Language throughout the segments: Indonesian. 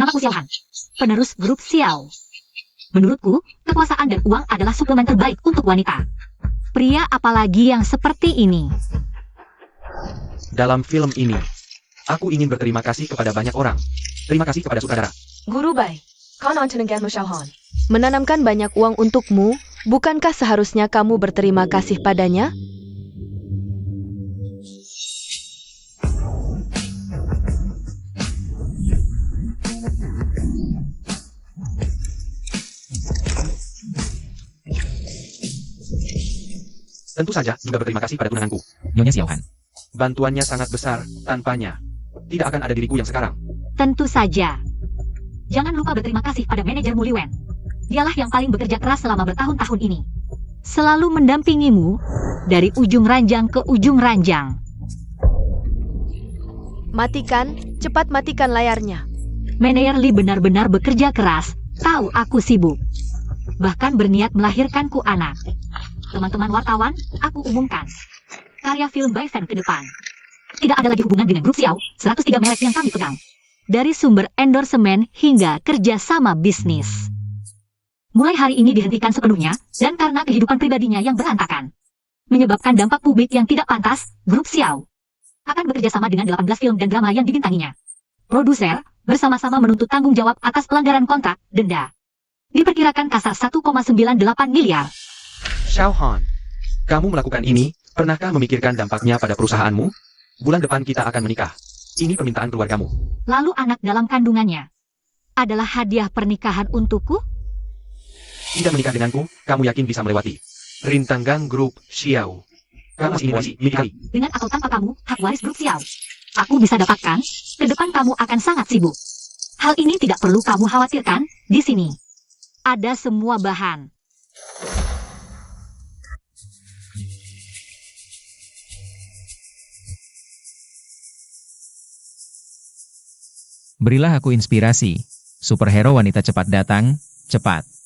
Namaku Xiao Han, penerus grup Xiao. Menurutku, kekuasaan dan uang adalah suplemen terbaik untuk wanita. Pria apalagi yang seperti ini? Dalam film ini, aku ingin berterima kasih kepada banyak orang. Terima kasih kepada sutradara. Guru Bai, kau nontonanmu Xiao Han. Menanamkan banyak uang untukmu, bukankah seharusnya kamu berterima kasih padanya? Tentu saja juga berterima kasih pada tunanganku, Nyonya Xiao Han. Bantuannya sangat besar, tanpanya tidak akan ada diriku yang sekarang. Tentu saja. Jangan lupa berterima kasih pada manajermu Li Wen. Dialah yang paling bekerja keras selama bertahun-tahun ini. Selalu mendampingimu dari ujung ranjang ke ujung ranjang. Matikan, cepat matikan layarnya. Manajer Li benar-benar bekerja keras. Tahu aku sibuk. Bahkan berniat melahirkanku anak. Teman-teman wartawan, aku umumkan. Karya film Bai Fan ke depan. Tidak ada lagi hubungan dengan grup Xiao, 103 merek yang kami pegang. Dari sumber endorsement hingga kerjasama bisnis. Mulai hari ini dihentikan sepenuhnya, dan karena kehidupan pribadinya yang berantakan. Menyebabkan dampak publik yang tidak pantas, grup Xiao akan bekerja sama dengan 18 film dan drama yang dibintanginya. Produser, bersama-sama menuntut tanggung jawab atas pelanggaran kontrak, denda. Diperkirakan kasar 1,98 miliar. Xiao Han, kamu melakukan ini, pernahkah memikirkan dampaknya pada perusahaanmu? Bulan depan kita akan menikah. Ini permintaan keluargamu. Lalu anak dalam kandungannya adalah hadiah pernikahan untukku? Tidak menikah denganku, kamu yakin bisa melewati rintangan grup Xiao? Kamu masih miliki. Dengan atau tanpa kamu, hak waris grup Xiao aku bisa dapatkan, ke depan kamu akan sangat sibuk. Hal ini tidak perlu kamu khawatirkan, di sini ada semua bahan. Berilah aku inspirasi. Superhero wanita cepat datang, cepat.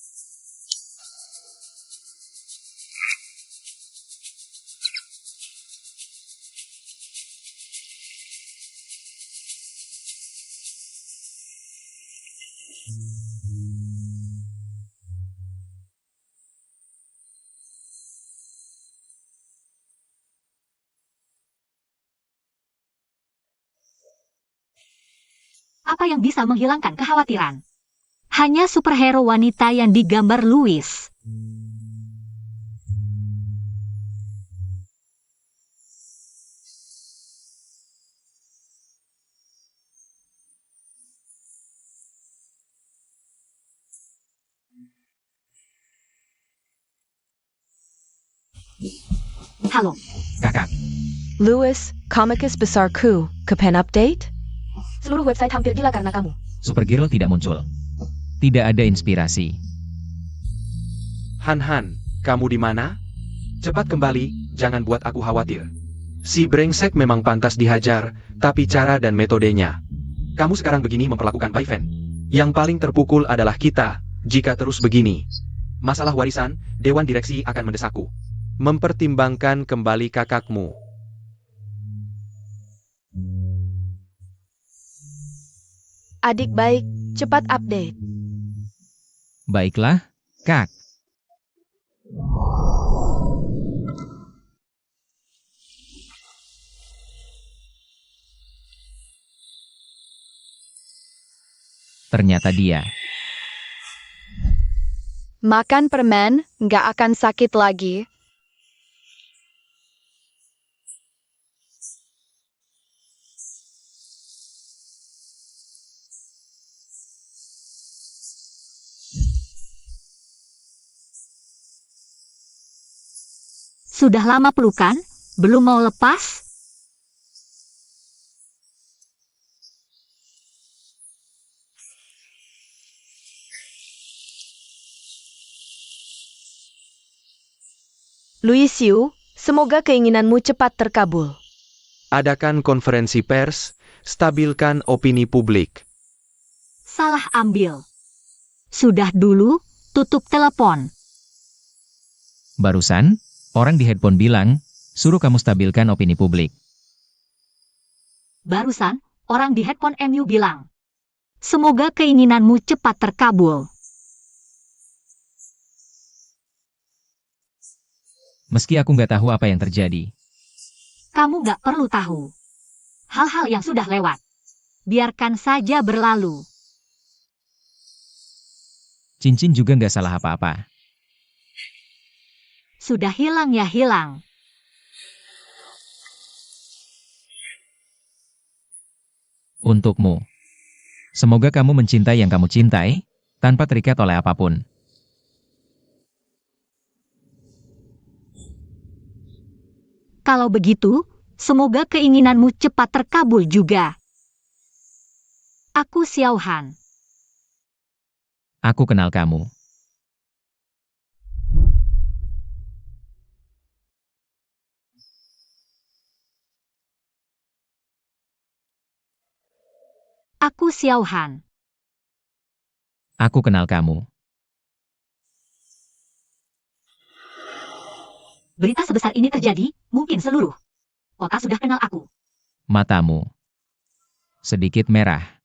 Apa yang bisa menghilangkan kekhawatiran? Hanya superhero wanita yang digambar Louis. Halo. Kakak. Louis, Komikers Besarku, kapan update? Seluruh website hampir gila karena kamu. Supergirl tidak muncul. Tidak ada inspirasi. Han, kamu di mana? Cepat kembali, jangan buat aku khawatir. Si brengsek memang pantas dihajar, tapi cara dan metodenya. Kamu sekarang begini memperlakukan Bai Fan. Yang paling terpukul adalah kita, jika terus begini. Masalah warisan, Dewan Direksi akan mendesakku. Mempertimbangkan kembali kakakmu. Adik baik, cepat update. Baiklah, Kak. Ternyata dia. Makan permen, nggak akan sakit lagi. Sudah lama pelukan, belum mau lepas? Louis Yu, semoga keinginanmu cepat terkabul. Adakan konferensi pers, stabilkan opini publik. Salah ambil. Sudah dulu, tutup telepon. Barusan, orang di headphone bilang, suruh kamu stabilkan opini publik. Barusan, orang di headphone MU bilang, Semoga keinginanmu cepat terkabul. Meski aku nggak tahu apa yang terjadi. Kamu gak perlu tahu. Hal-hal yang sudah lewat. Biarkan saja berlalu. Cincin juga nggak salah apa-apa. Sudah hilang ya hilang. Untukmu. Semoga kamu mencintai yang kamu cintai, tanpa terikat oleh apapun. Kalau begitu, semoga keinginanmu cepat terkabul juga. Aku Xiao Han. Aku kenal kamu. Aku Xiao Han. Aku kenal kamu. Berita sebesar ini terjadi, mungkin seluruh kota sudah kenal aku. Matamu. Sedikit merah.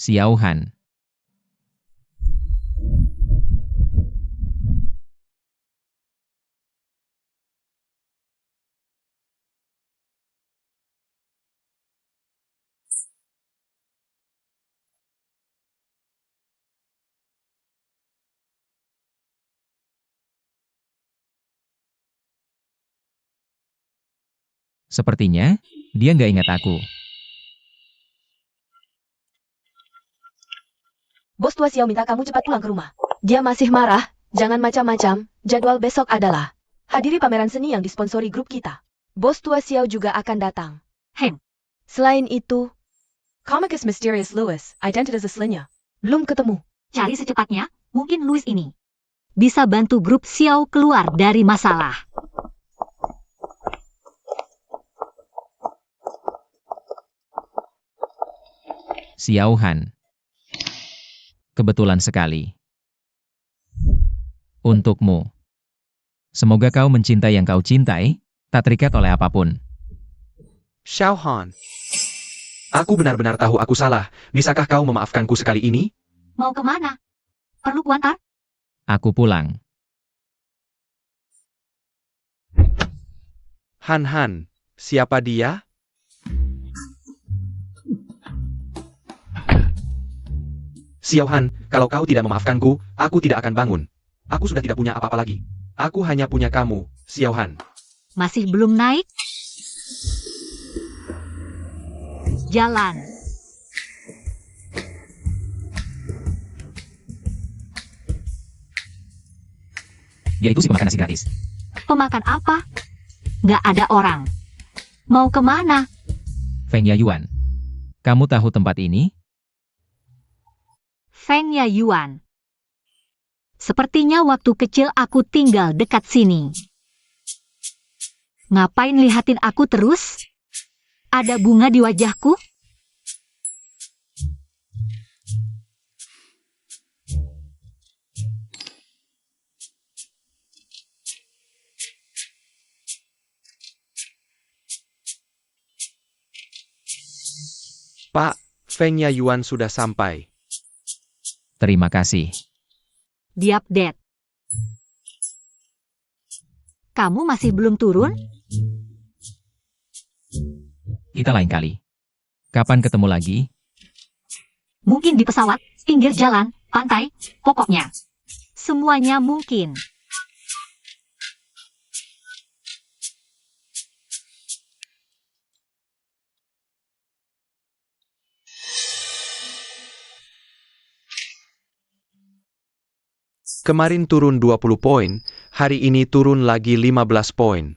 Xiao Han. Sepertinya, dia nggak ingat aku. Bos tua Xiao minta kamu cepat pulang ke rumah. Dia masih marah, jangan macam-macam. Jadwal besok adalah hadiri pameran seni yang disponsori grup kita. Bos tua Xiao juga akan datang. Hem. Selain itu, Comicus Mysterious Louis, identitas aslinya, belum ketemu. Cari secepatnya, mungkin Louis ini bisa bantu grup Xiao keluar dari masalah. Xiao Han. Kebetulan sekali. Untukmu. Semoga kau mencintai yang kau cintai, tak terikat oleh apapun. Xiao Han. Aku benar-benar tahu aku salah. Bisakah kau memaafkanku sekali ini? Mau kemana? Perlu kuantar? Aku pulang. Han, siapa dia? Xiao Han, kalau kau tidak memaafkanku, aku tidak akan bangun. Aku sudah tidak punya apa-apa lagi. Aku hanya punya kamu, Xiao Han. Masih belum naik? Jalan. Dia itu si pemakan nasi gratis. Pemakan apa? Nggak ada orang. Mau kemana? Feng Yayuan. Kamu tahu tempat ini? Feng Yuan. Sepertinya waktu kecil aku tinggal dekat sini. Ngapain lihatin aku terus? Ada bunga di wajahku? Pak, Feng Yuan sudah sampai. Terima kasih. Diupdate. Kamu masih belum turun? Kita lain kali. Kapan ketemu lagi? Mungkin di pesawat, pinggir jalan, pantai, pokoknya. Semuanya mungkin. Kemarin turun 20 poin, hari ini turun lagi 15 poin.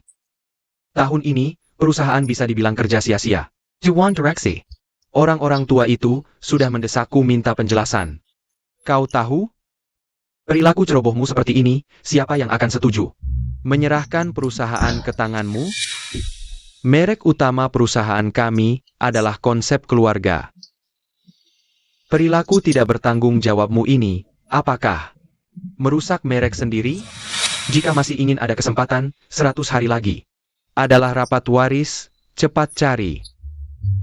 Tahun ini, perusahaan bisa dibilang kerja sia-sia. Juan Direksi. Orang-orang tua itu sudah mendesakku minta penjelasan. Kau tahu? Perilaku cerobohmu seperti ini, siapa yang akan setuju? Menyerahkan perusahaan ke tanganmu? Merek utama perusahaan kami adalah konsep keluarga. Perilaku tidak bertanggung jawabmu ini, apakah merusak merek sendiri? Jika masih ingin ada kesempatan, 100 hari lagi. Adalah rapat waris, cepat cari.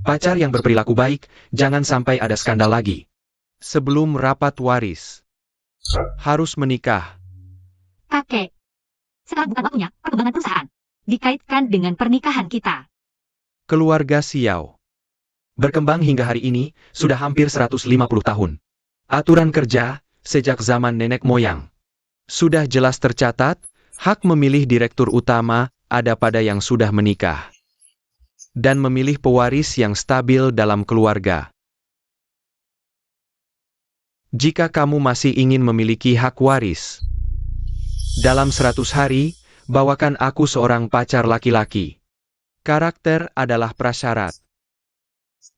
Pacar yang berperilaku baik, jangan sampai ada skandal lagi. Sebelum rapat waris, harus menikah. Kakek. Sekarang bukan waktunya perkembangan perusahaan. Dikaitkan dengan pernikahan kita. Keluarga Xiao berkembang hingga hari ini, sudah hampir 150 tahun. Aturan kerja, sejak zaman nenek moyang. Sudah jelas tercatat, hak memilih direktur utama ada pada yang sudah menikah. Dan memilih pewaris yang stabil dalam keluarga. Jika kamu masih ingin memiliki hak waris, dalam 100 hari, bawakan aku seorang pacar laki-laki. Karakter adalah prasyarat.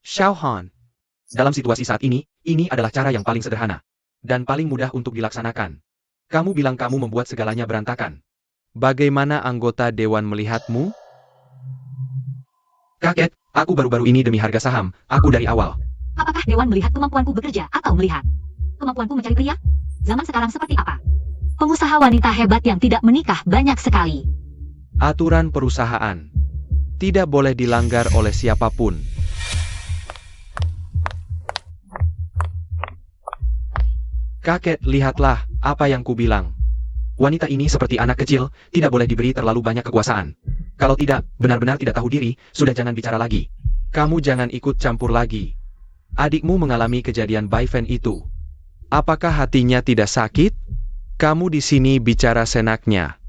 Xiao Han. Dalam situasi saat ini adalah cara yang paling sederhana. Dan paling mudah untuk dilaksanakan. Kamu bilang kamu membuat segalanya berantakan. Bagaimana anggota dewan melihatmu? Kakek, aku baru-baru ini demi harga saham, aku dari awal. Apakah dewan melihat kemampuanku bekerja atau melihat kemampuanku mencari pria? Zaman sekarang seperti apa? Pengusaha wanita hebat yang tidak menikah banyak sekali. Aturan perusahaan tidak boleh dilanggar oleh siapapun. Kakek, lihatlah apa yang kubilang. Wanita ini seperti anak kecil, tidak boleh diberi terlalu banyak kekuasaan. Kalau tidak, benar-benar tidak tahu diri, sudah jangan bicara lagi. Kamu jangan ikut campur lagi. Adikmu mengalami kejadian Baifen itu. Apakah hatinya tidak sakit? Kamu di sini bicara senaknya.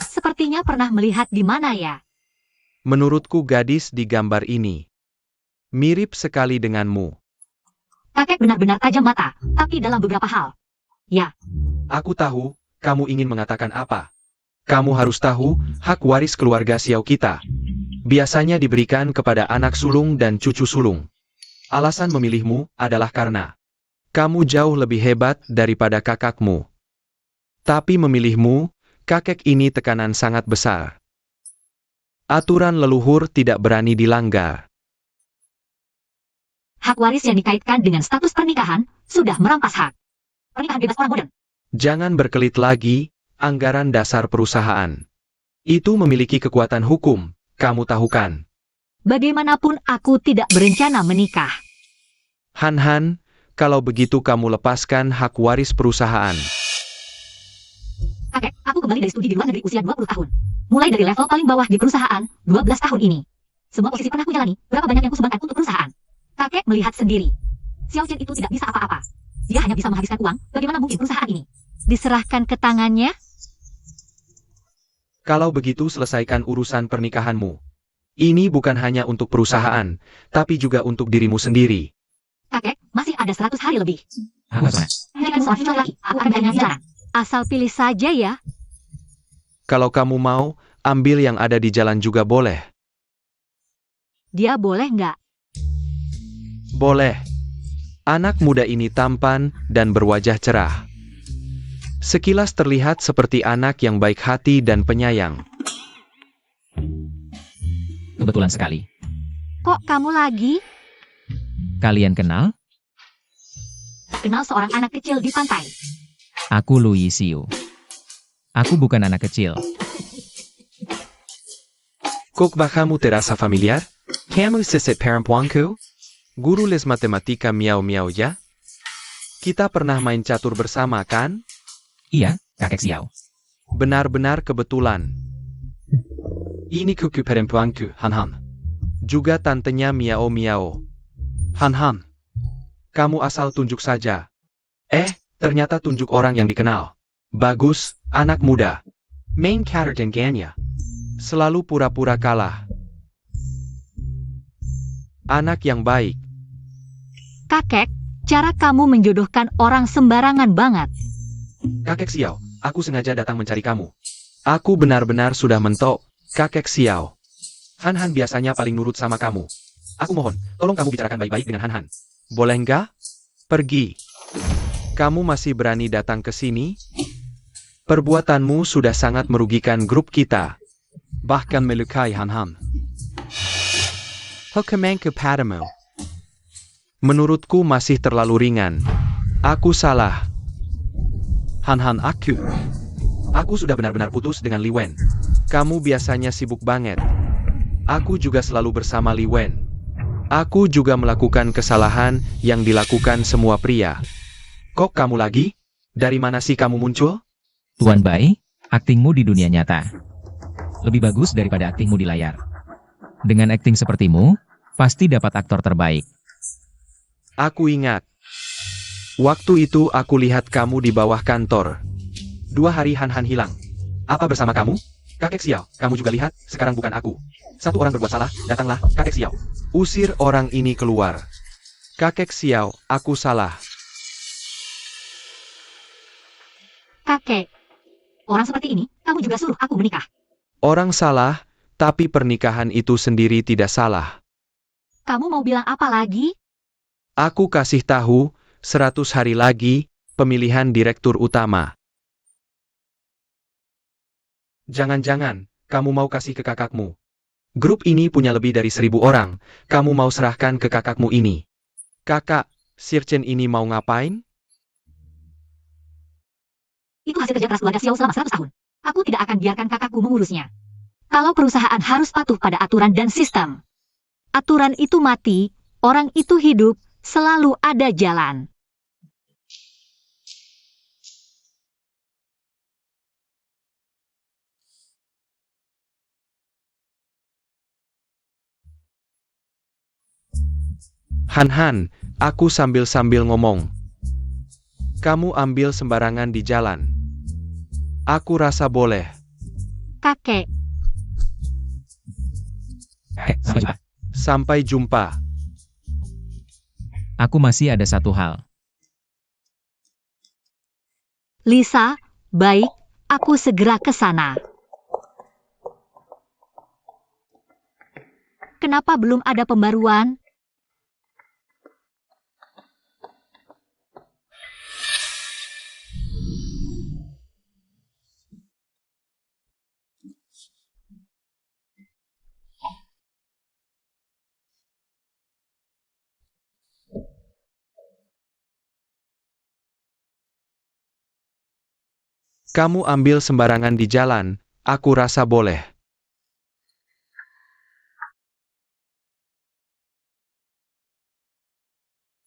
Sepertinya pernah melihat di mana ya? Menurutku gadis di gambar ini mirip sekali denganmu. Kakek benar-benar tajam mata, tapi dalam beberapa hal. Ya, Aku tahu, kamu ingin mengatakan apa. Kamu harus tahu, hak waris keluarga Xiao kita biasanya diberikan kepada anak sulung dan cucu sulung. Alasan memilihmu adalah karena kamu jauh lebih hebat daripada kakakmu. Tapi memilihmu, kakek ini tekanan sangat besar. Aturan leluhur tidak berani dilanggar. hak waris yang dikaitkan dengan status pernikahan sudah merampas hak. Pernikahan bebas orang modern. Jangan berkelit lagi, anggaran dasar perusahaan. Itu memiliki kekuatan hukum, kamu tahu kan? Bagaimanapun aku tidak berencana menikah. Han, kalau begitu kamu lepaskan hak waris perusahaan. Kakek, aku kembali dari studi di luar negeri usia 20 tahun. Mulai dari level paling bawah di perusahaan, 12 tahun ini. Semua posisi pernah kujalani, berapa banyak yang kusumbangkan untuk perusahaan. Kakek melihat sendiri. Xiao Chen itu tidak bisa apa-apa. Dia hanya bisa menghabiskan uang, bagaimana mungkin perusahaan ini diserahkan ke tangannya? Kalau begitu selesaikan urusan pernikahanmu. Ini bukan hanya untuk perusahaan, tapi juga untuk dirimu sendiri. Kakek, masih ada 100 hari lebih. Apa, Sona? Jika seorang cucu lagi, aku akan bayarnya di jalan. Asal pilih saja ya. Kalau kamu mau, ambil yang ada di jalan juga boleh. Dia boleh nggak? Boleh. Anak muda ini tampan dan berwajah cerah. Sekilas terlihat seperti anak yang baik hati dan penyayang. Kebetulan sekali. Kok kamu lagi? Kalian kenal? Kenal seorang anak kecil di pantai. Aku Louis Xiu. Aku bukan anak kecil. Kok kamu terasa familiar? Kamu seset perempuanku? Guru les matematika miau-miau ya? Kita pernah main catur bersama kan? Iya, kakek Xiao. Benar-benar kebetulan. Ini kuku perempuanku, Han Han. Juga tantenya miau-miau. Han Han. Kamu asal tunjuk saja. Ternyata tunjuk orang yang dikenal. Bagus, anak muda. Main character ganya. Selalu pura-pura kalah. Anak yang baik. Kakek, cara kamu menjodohkan orang sembarangan banget. Kakek Xiao, aku sengaja datang mencari kamu. Aku benar-benar sudah mentok, kakek Xiao. Han Han biasanya paling nurut sama kamu. Aku mohon, tolong kamu bicarakan baik-baik dengan Han Han. Boleh nggak? Pergi. Kamu masih berani datang ke sini? Perbuatanmu sudah sangat merugikan grup kita. Bahkan melukai Han Han. Hokemengku padamu. Menurutku masih terlalu ringan. Aku salah. Han Han Aku sudah benar-benar putus dengan Li Wen. Kamu biasanya sibuk banget. Aku juga selalu bersama Li Wen. Aku juga melakukan kesalahan yang dilakukan semua pria. Kok kamu lagi? Dari mana sih kamu muncul? Tuan Bai, aktingmu di dunia nyata lebih bagus daripada aktingmu di layar. Dengan akting sepertimu, pasti dapat aktor terbaik. Aku ingat. Waktu itu aku lihat kamu di bawah kantor. 2 hari Han Han hilang. Apa bersama kamu? Kakek Xiao, kamu juga lihat, sekarang bukan aku. Satu orang berbuat salah, datanglah, kakek Xiao. Usir orang ini keluar. Kakek Xiao, aku salah. Kakek, orang seperti ini, kamu juga suruh aku menikah. Orang salah, tapi pernikahan itu sendiri tidak salah. Kamu mau bilang apa lagi? Aku kasih tahu, 100 hari lagi, pemilihan direktur utama. Jangan-jangan, kamu mau kasih ke kakakmu. Grup ini punya lebih dari 1000 orang, kamu mau serahkan ke kakakmu ini. Kakak, Sir Chen ini mau ngapain? Itu hasil kerja keras keluarga Xiao selama 100 tahun. Aku tidak akan biarkan kakakku mengurusnya. Kalau perusahaan harus patuh pada aturan dan sistem. Aturan itu mati, orang itu hidup, selalu ada jalan. Han Han, aku sambil-sambil ngomong. Kamu ambil sembarangan di jalan. Aku rasa boleh. Kakek, Sampai jumpa. Sampai jumpa. Aku masih ada satu hal. Lisa, baik, aku segera ke sana. Kenapa belum ada pembaruan? Kamu ambil sembarangan di jalan, aku rasa boleh.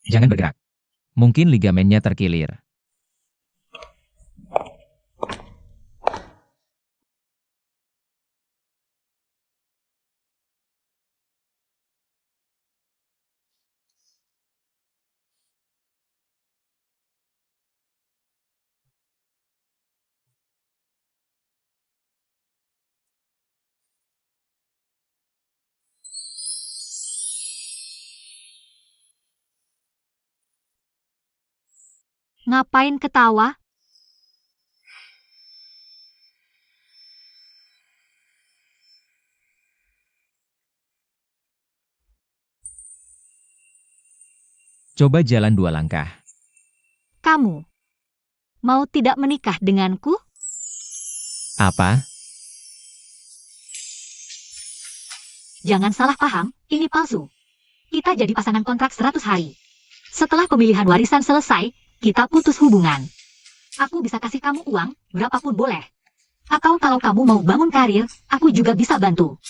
Jangan bergerak. Mungkin ligamennya terkilir. Ngapain ketawa? Coba jalan 2 langkah. Kamu mau tidak menikah denganku? Apa? Jangan salah paham, ini palsu. Kita jadi pasangan kontrak 100 hari. Setelah pemilihan warisan selesai, kita putus hubungan. Aku bisa kasih kamu uang, berapapun boleh. Atau kalau kamu mau bangun karir, aku juga bisa bantu.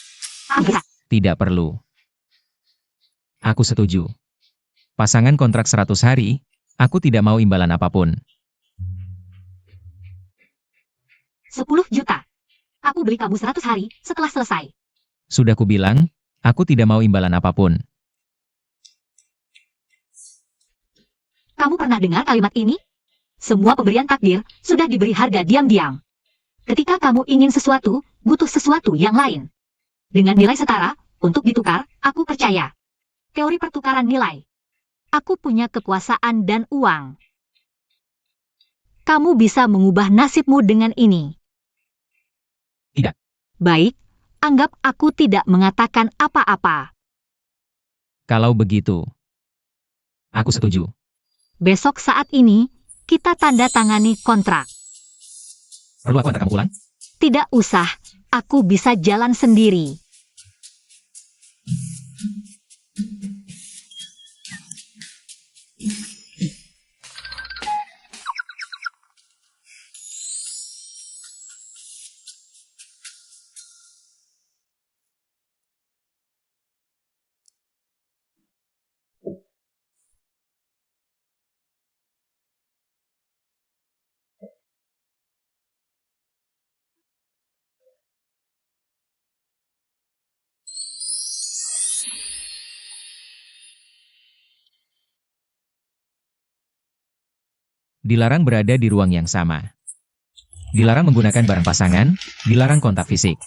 Bisa. Tidak perlu. Aku setuju. Pasangan kontrak 100 hari, aku tidak mau imbalan apapun. 10 juta. Aku beli kamu 100 hari setelah selesai. Sudah kubilang, aku tidak mau imbalan apapun. Kamu pernah dengar kalimat ini? Semua pemberian takdir sudah diberi harga diam-diam. Ketika kamu ingin sesuatu, butuh sesuatu yang lain. Dengan nilai setara, untuk ditukar, aku percaya. Teori pertukaran nilai. Aku punya kekuasaan dan uang. Kamu bisa mengubah nasibmu dengan ini. Tidak. Baik, anggap aku tidak mengatakan apa-apa. Kalau begitu, aku setuju. Besok saat ini, kita tanda tangani kontrak. Perlu aku antar kamu pulang? Tidak usah, aku bisa jalan sendiri. Dilarang berada di ruang yang sama. Dilarang menggunakan barang pasangan, dilarang kontak fisik.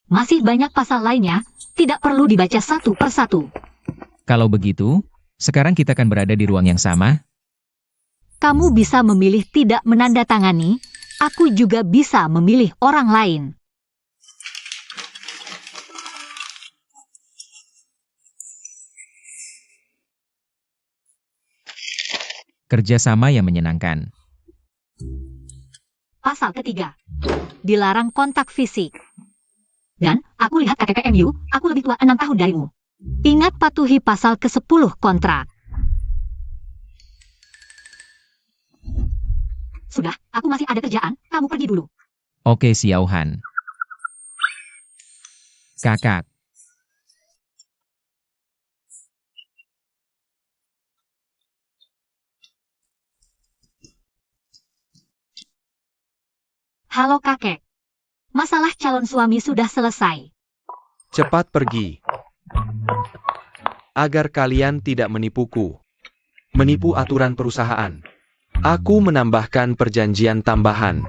Masih banyak pasal lainnya, tidak perlu dibaca satu persatu. Kalau begitu, sekarang kita akan berada di ruang yang sama. Kamu bisa memilih tidak menandatangani, aku juga bisa memilih orang lain. Kerjasama yang menyenangkan. Pasal ketiga. Dilarang kontak fisik. Dan, aku lihat KKPMU, aku lebih tua 6 tahun darimu. Ingat patuhi pasal ke-10 kontrak. Sudah, aku masih ada kerjaan, kamu pergi dulu. Oke Xiaohan. Kakak. Halo kakek. Masalah calon suami sudah selesai. Cepat pergi. Agar kalian tidak menipuku. Menipu aturan perusahaan. Aku menambahkan perjanjian tambahan.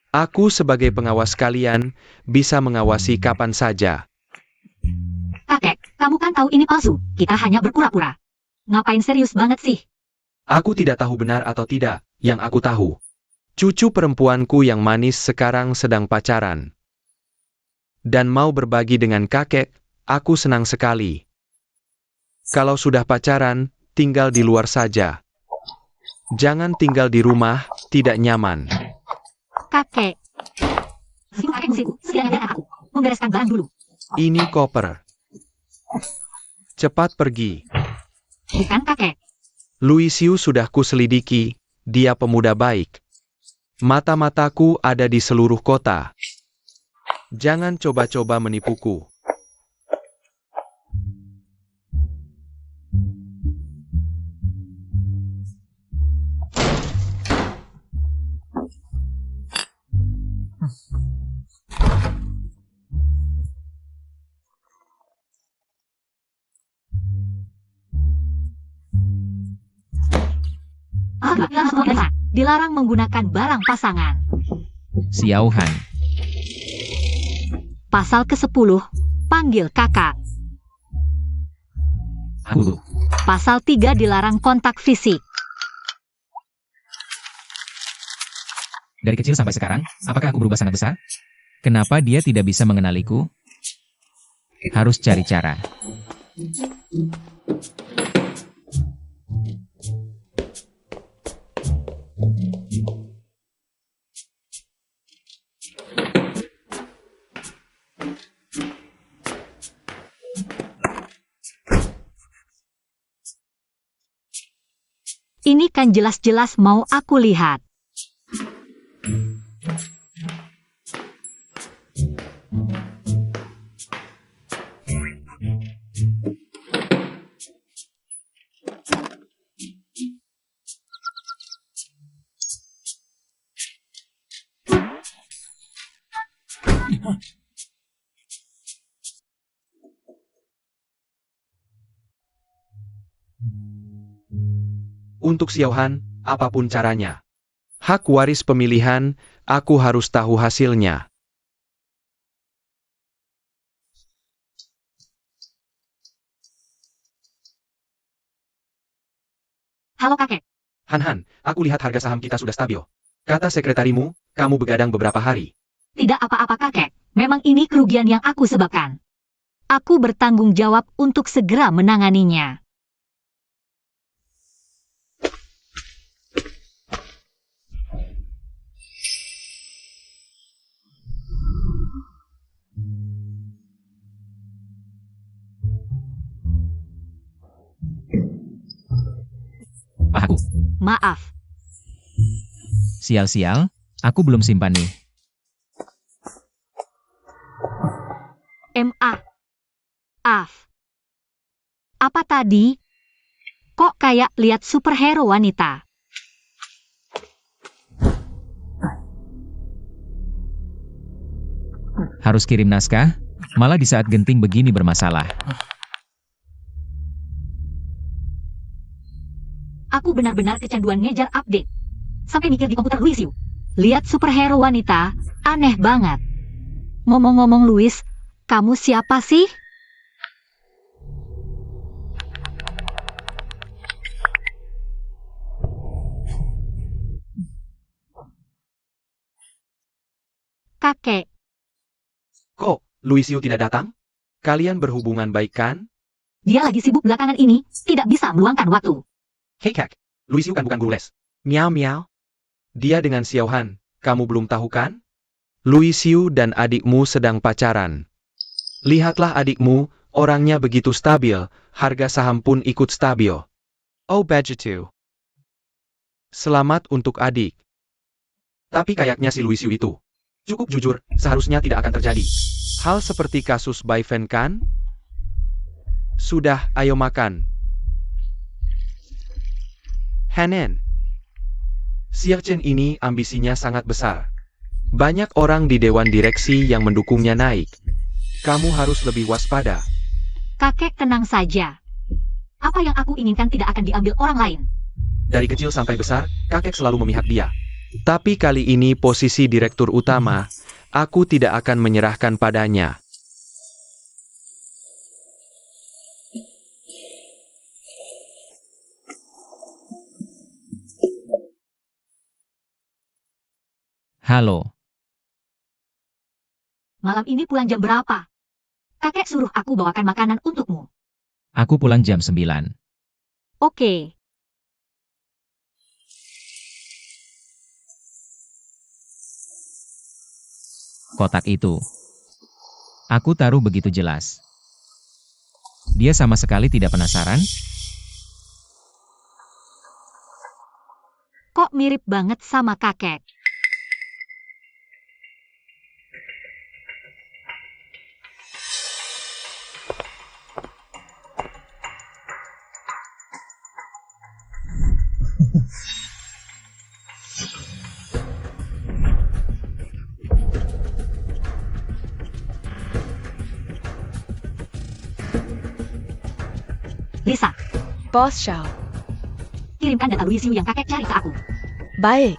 Aku sebagai pengawas kalian, bisa mengawasi kapan saja. Kakek, kamu kan tahu ini palsu, kita hanya berpura-pura. Ngapain serius banget sih? Aku tidak tahu benar atau tidak, yang aku tahu. Cucu perempuanku yang manis sekarang sedang pacaran. Dan mau berbagi dengan kakek, aku senang sekali. Kalau sudah pacaran, tinggal di luar saja. Jangan tinggal di rumah, tidak nyaman. Kakek. Kakek aku. Membereskan barang dulu. Ini koper. Cepat pergi. Bukan kakek. Luisiu sudah kuselidiki, dia pemuda baik. Mata-mataku ada di seluruh kota. Jangan coba-coba menipuku. Dilarang menggunakan barang pasangan. Xiaohan. Pasal ke-10, panggil kakak. Aku. Pasal 3 dilarang kontak fisik. Dari kecil sampai sekarang, apakah aku berubah sangat besar? Kenapa dia tidak bisa mengenaliku? Harus cari cara. Ini kan jelas-jelas mau aku lihat. Untuk Xiaohan, apapun caranya. Hak waris pemilihan, aku harus tahu hasilnya. Halo kakek. Han, aku lihat harga saham kita sudah stabil. Kata sekretarimu, kamu begadang beberapa hari. Tidak apa-apa kakek. Memang ini kerugian yang aku sebabkan. Aku bertanggung jawab untuk segera menanganinya. Pahaku. Maaf. Sial-sial, aku belum simpan nih. Maaf. Apa tadi? Kok kayak lihat superhero wanita? Harus kirim naskah? Malah di saat genting begini bermasalah. Aku benar-benar kecanduan ngejar update. Sampai mikir di komputer Luis Yu. Lihat superhero wanita, aneh banget. Ngomong-ngomong Luis, kamu siapa sih? Kakek, Kok, Luisio tidak datang? Kalian berhubungan baik kan? dia lagi sibuk belakangan ini, tidak bisa meluangkan waktu. Hei Kak, Luisio kan bukan guru les. Miau miau. Dia dengan Xiaohan, kamu belum tahu kan? Luisio dan adikmu sedang pacaran. Lihatlah adikmu, orangnya begitu stabil, harga saham pun ikut stabil. Oh begitu. Selamat untuk adik. Tapi kayaknya si Luisio itu. Cukup jujur, seharusnya tidak akan terjadi. Hal seperti kasus Baifen kan? Sudah, ayo makan. Hanen. Xia Chen ini ambisinya sangat besar. Banyak orang di dewan direksi yang mendukungnya naik. Kamu harus lebih waspada. Kakek tenang saja. Apa yang aku inginkan tidak akan diambil orang lain. Dari kecil sampai besar, kakek selalu memihak dia. Tapi kali ini posisi direktur utama, aku tidak akan menyerahkan padanya. Halo, Malam ini pulang jam berapa? Kakek suruh aku bawakan makanan untukmu. aku pulang jam 9. Oke. Kotak itu. Aku taruh begitu jelas. Dia sama sekali tidak penasaran? Kok mirip banget sama kakek? Lisa, Bos Xiao. kirimkan data Luis Yu yang kakek cari ke aku. Baik.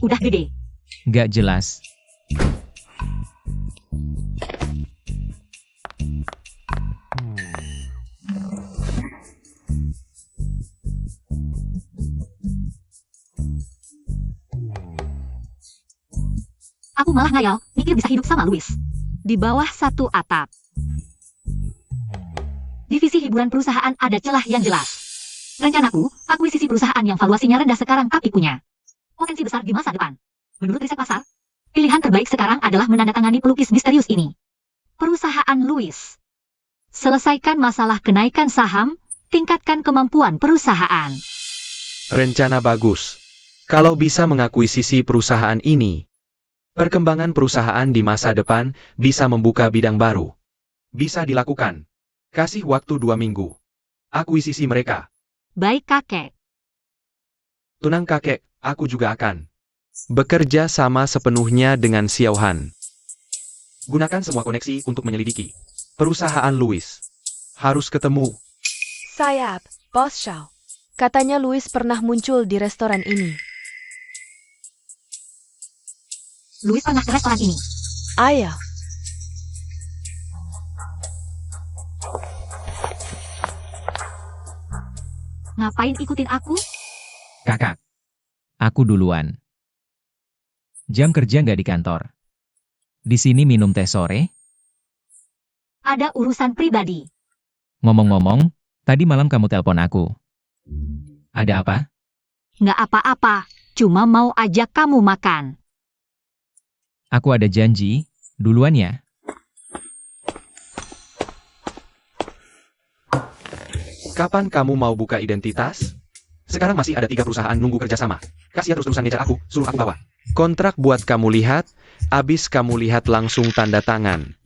Udah gede. Gak jelas. Aku malah ngayal, mikir bisa hidup sama Louis. Di bawah satu atap. Divisi hiburan perusahaan ada celah yang jelas. Rencanaku, akuisisi perusahaan yang valuasinya rendah sekarang tapi punya potensi besar di masa depan. Menurut riset pasar, pilihan terbaik sekarang adalah menandatangani pelukis misterius ini. Perusahaan Louis. Selesaikan masalah kenaikan saham, tingkatkan kemampuan perusahaan. Rencana bagus. Kalau bisa mengakuisisi perusahaan ini, perkembangan perusahaan di masa depan bisa membuka bidang baru. Bisa dilakukan. Kasih waktu 2 minggu. Akuisisi mereka. Baik kakek. Tunang kakek, aku juga akan bekerja sama sepenuhnya dengan Xiao Han. Gunakan semua koneksi untuk menyelidiki perusahaan Louis. Harus ketemu. Sayap, Bos Xiao. Katanya Louis pernah muncul di restoran ini. Louis pernah ke restoran ini. Ayah, Ngapain ikutin aku? Kakak. Aku duluan. Jam kerja nggak di kantor. Di sini minum teh sore. Ada urusan pribadi. Ngomong-ngomong, tadi malam kamu telepon aku. Ada apa? Nggak apa-apa, cuma mau ajak kamu makan. Aku ada janji. Duluan ya. Kapan kamu mau buka identitas? Sekarang masih ada 3 perusahaan nunggu kerjasama. Kasihan terus-terusan ngejar aku, suruh aku bawa kontrak buat kamu lihat, abis kamu lihat langsung tanda tangan.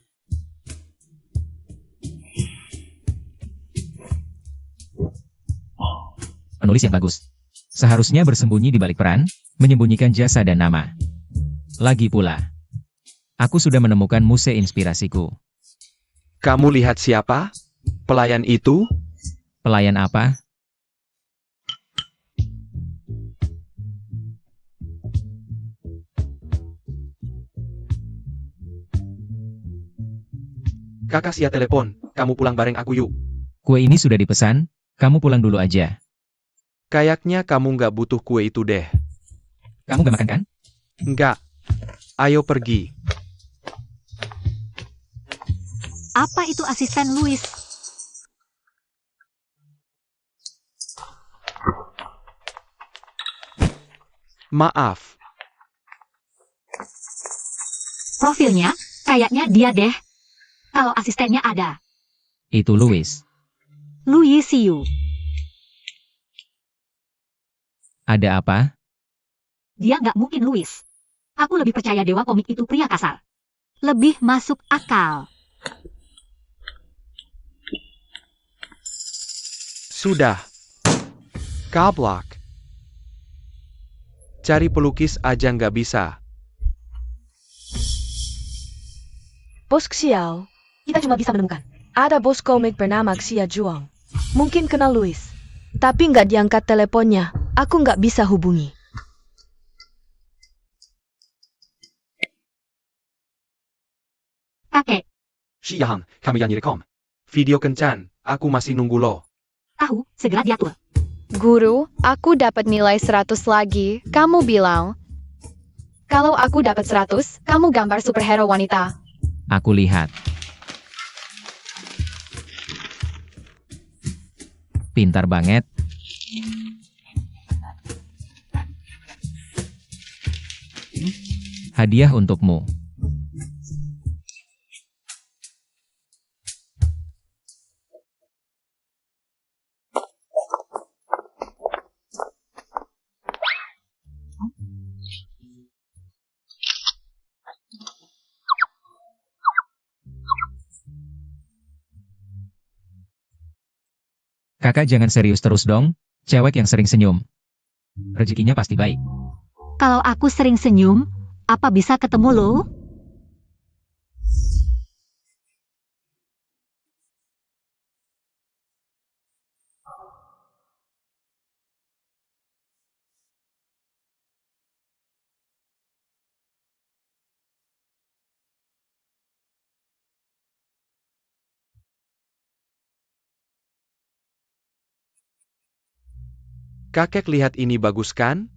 Penulis yang bagus. Seharusnya bersembunyi di balik peran, menyembunyikan jasa dan nama. Lagi pula, aku sudah menemukan muse inspirasiku. Kamu lihat siapa? Pelayan itu? Pelayan apa? Kakak Sia telepon, kamu pulang bareng aku yuk. Kue ini sudah dipesan, kamu pulang dulu aja. Kayaknya kamu nggak butuh kue itu deh. Kamu gak makan kan? Nggak. Ayo pergi. Apa itu asisten Louis? Maaf. Profilnya, kayaknya dia deh. Kalau asistennya ada. Itu Louis. Louis Siu. Ada apa? Dia nggak mungkin Louis. Aku lebih percaya dewa komik itu pria kasar. Lebih masuk akal. Sudah. Kablak. Cari pelukis aja nggak bisa. Bos Xiao. Kita cuma bisa menemukan. Ada bos komik bernama Xia Zhuang. Mungkin kenal Louis. Tapi nggak diangkat teleponnya. Aku nggak bisa hubungi. Kakek, Xiang, kami yang direkom. Video kencan, aku masih nunggu lo. tahu, segera diatur. Guru, aku dapat nilai 100 lagi. Kamu bilang, kalau aku dapat 100, kamu gambar superhero wanita. Aku lihat. Pintar banget. Hadiah untukmu. Kakak jangan serius terus dong, cewek yang sering senyum. Rezekinya pasti baik. Kalau aku sering senyum, apa bisa ketemu lo? Kakek lihat ini bagus kan?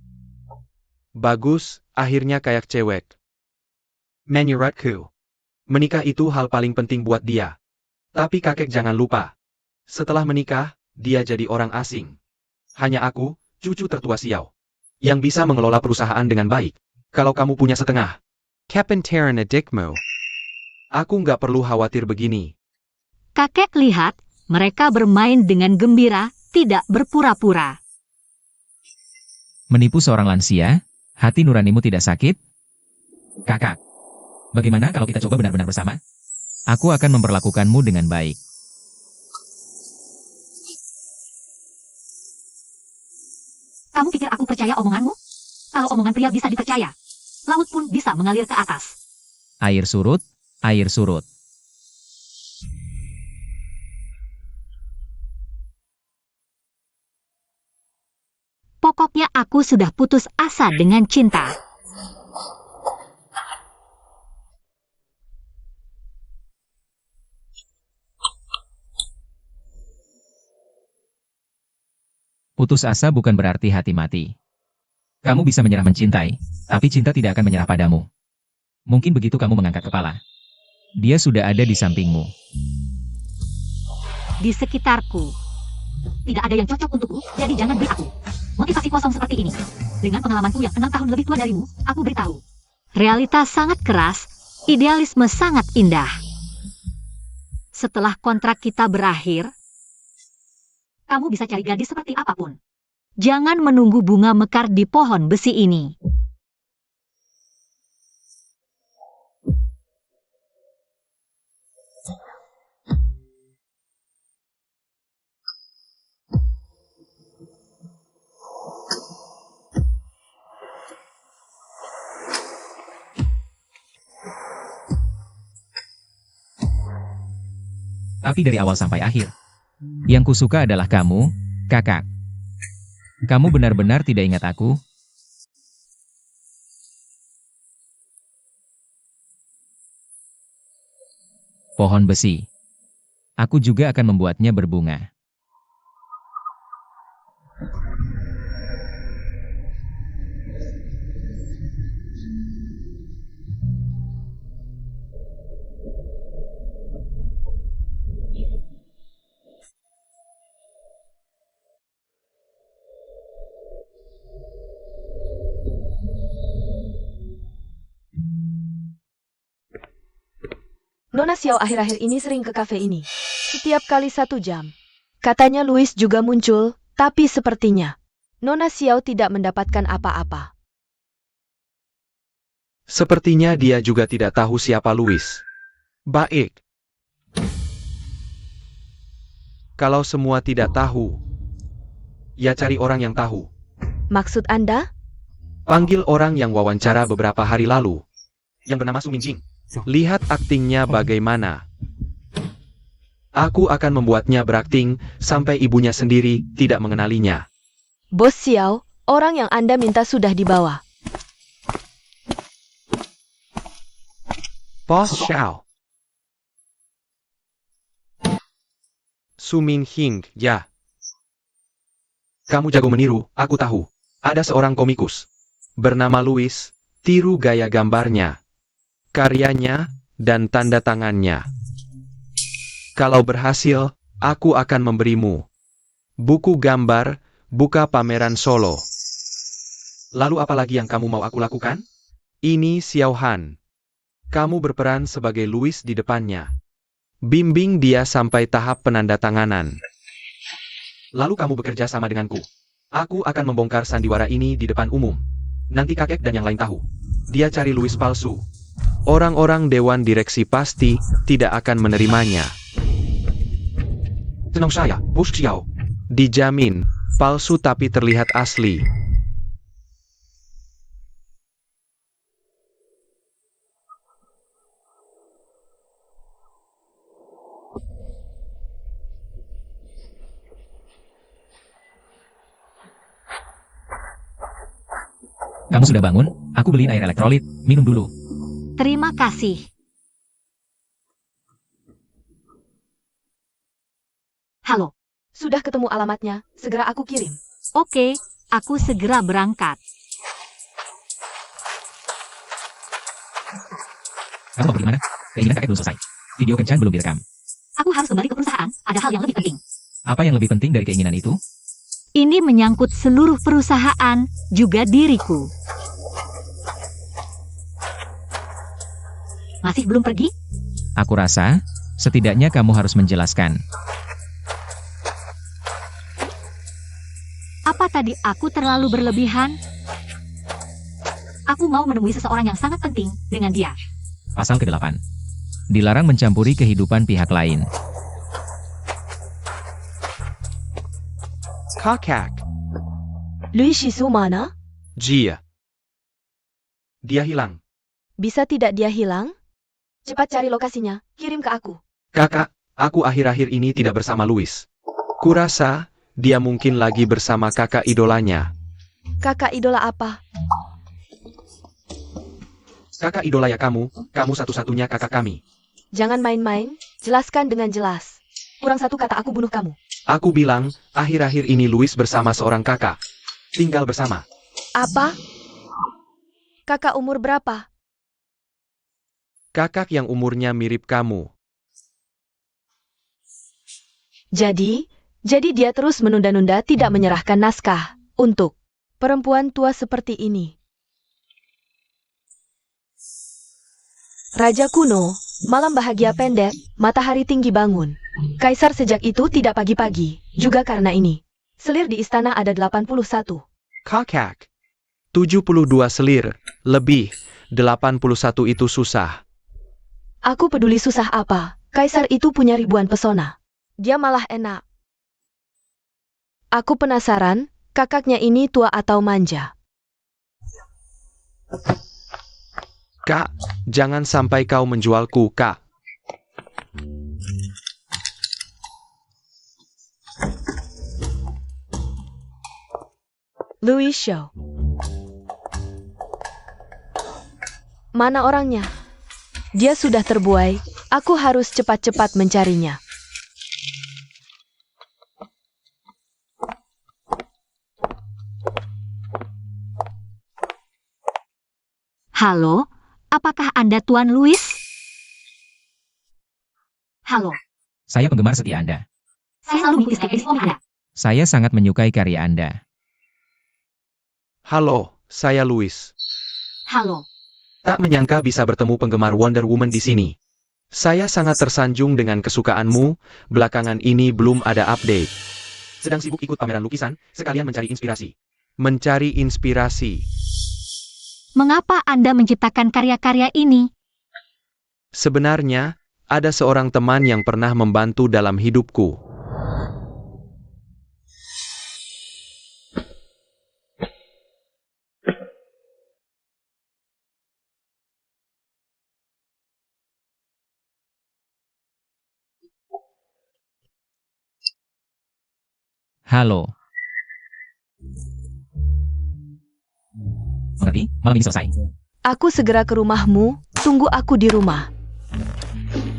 Bagus, akhirnya kayak cewek. Menurutku, menikah itu hal paling penting buat dia. Tapi kakek jangan lupa. Setelah menikah, dia jadi orang asing. Hanya aku, cucu tertua Xiao, yang bisa mengelola perusahaan dengan baik. Kalau kamu punya setengah, Captain Terran adikmu. Aku nggak perlu khawatir begini. Kakek lihat, mereka bermain dengan gembira, tidak berpura-pura. Menipu seorang lansia? Hati nuranimu tidak sakit? Kakak, bagaimana kalau kita coba benar-benar bersama? Aku akan memperlakukanmu dengan baik. Kamu pikir aku percaya omonganmu? Kalau omongan pria bisa dipercaya, laut pun bisa mengalir ke atas. Air surut, air surut. Pokoknya aku sudah putus asa dengan cinta. Putus asa bukan berarti hati mati. Kamu bisa menyerah mencintai, tapi cinta tidak akan menyerah padamu. Mungkin begitu kamu mengangkat kepala. Dia sudah ada di sampingmu. Di sekitarku. Tidak ada yang cocok untukku, jadi jangan beri aku motivasi kosong seperti ini. Dengan pengalamanku yang 6 tahun lebih tua darimu, aku beritahu. Realitas sangat keras, idealisme sangat indah. Setelah kontrak kita berakhir, kamu bisa cari gadis seperti apapun. Jangan menunggu bunga mekar di pohon besi ini. Tapi dari awal sampai akhir, yang kusuka adalah kamu, kakak. Kamu benar-benar tidak ingat aku? Pohon besi. Aku juga akan membuatnya berbunga. Nona Xiao akhir-akhir ini sering ke kafe ini. Setiap kali 1 jam. Katanya Louis juga muncul, tapi sepertinya Nona Xiao tidak mendapatkan apa-apa. Sepertinya dia juga tidak tahu siapa Louis. Baik. Kalau semua tidak tahu, ya cari orang yang tahu. Maksud Anda? Panggil orang yang wawancara beberapa hari lalu, yang bernama Su Minjing. Lihat aktingnya bagaimana. Aku akan membuatnya berakting sampai ibunya sendiri tidak mengenalinya. Bos Xiao, orang yang Anda minta sudah dibawa. Bos Xiao. Su Minjing, ya. Kamu jago meniru, aku tahu. Ada seorang komikus bernama Louis, tiru gaya gambarnya, karyanya, dan tanda tangannya. Kalau berhasil, aku akan memberimu buku gambar, buka pameran solo. Lalu apa lagi yang kamu mau aku lakukan? Ini Xiao Han. Kamu berperan sebagai Louis di depannya. Bimbing dia sampai tahap penandatanganan. Lalu kamu bekerja sama denganku. Aku akan membongkar sandiwara ini di depan umum. Nanti kakek dan yang lain tahu. Dia cari Louis palsu. Orang-orang dewan direksi pasti tidak akan menerimanya. Tenang saya, Bos Xiao. Dijamin, palsu tapi terlihat asli. Kamu sudah bangun? Aku beliin air elektrolit. Minum dulu. Terima kasih. Halo. Sudah ketemu alamatnya, segera aku kirim. Oke, aku segera berangkat. Kamu mau pergi mana? Keinginan kakek belum selesai. Video kencan belum direkam. Aku harus kembali ke perusahaan, ada hal yang lebih penting. Apa yang lebih penting dari keinginan itu? Ini menyangkut seluruh perusahaan, juga diriku. Masih belum pergi? Aku rasa, setidaknya kamu harus menjelaskan. Apa tadi aku terlalu berlebihan? Aku mau menemui seseorang yang sangat penting dengan dia. Pasal ke-8. Dilarang mencampuri kehidupan pihak lain. Kakak. Louis Shisu mana? Jia. Dia hilang. Bisa tidak dia hilang? Cepat cari lokasinya, kirim ke aku. Kakak, aku akhir-akhir ini tidak bersama Louis. Kurasa, dia mungkin lagi bersama kakak idolanya. Kakak idola apa? Kakak idola ya kamu satu-satunya kakak kami. Jangan main-main, jelaskan dengan jelas. Kurang satu kata aku bunuh kamu. Aku bilang, akhir-akhir ini Louis bersama seorang kakak. Tinggal bersama. Apa? Kakak umur berapa? Kakak yang umurnya mirip kamu. Jadi dia terus menunda-nunda tidak menyerahkan naskah untuk perempuan tua seperti ini. Raja kuno, malam bahagia pendek, matahari tinggi bangun. Kaisar sejak itu tidak pagi-pagi, juga karena ini. Selir di istana ada 81. Kakak. 72 selir, lebih, 81 itu susah. Aku peduli susah apa, Kaisar itu punya ribuan pesona. Dia malah enak. Aku penasaran, kakaknya ini tua atau manja. Kak, jangan sampai kau menjualku, Kak. Louis Shaw. Mana orangnya? Dia sudah terbuai, aku harus cepat-cepat mencarinya. Halo, apakah Anda Tuan Louis? Halo, Saya penggemar setia Anda. saya selalu mengikuti Skype edisi Anda. Saya sangat menyukai karya Anda. Halo, saya Louis. Halo, Tak menyangka bisa bertemu penggemar Wonder Woman di sini. Saya sangat tersanjung dengan kesukaanmu, belakangan ini belum ada update. Sedang sibuk ikut pameran lukisan, sekalian mencari inspirasi. Mencari inspirasi. mengapa Anda menciptakan karya-karya ini? Sebenarnya, ada seorang teman yang pernah membantu dalam hidupku. Halo. Mengerti? Malam ini selesai. Aku segera ke rumahmu, tunggu aku di rumah.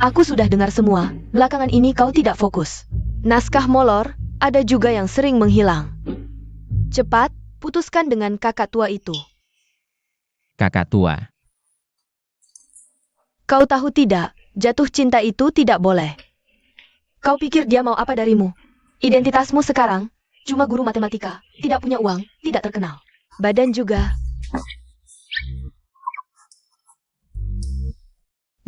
Aku sudah dengar semua, belakangan ini kau tidak fokus. Naskah molor, ada juga yang sering menghilang. Cepat, putuskan dengan kakak tua itu. Kakak tua. Kau tahu tidak, jatuh cinta itu tidak boleh. Kau pikir dia mau apa darimu? Identitasmu sekarang, cuma guru matematika, tidak punya uang, tidak terkenal. Badan juga.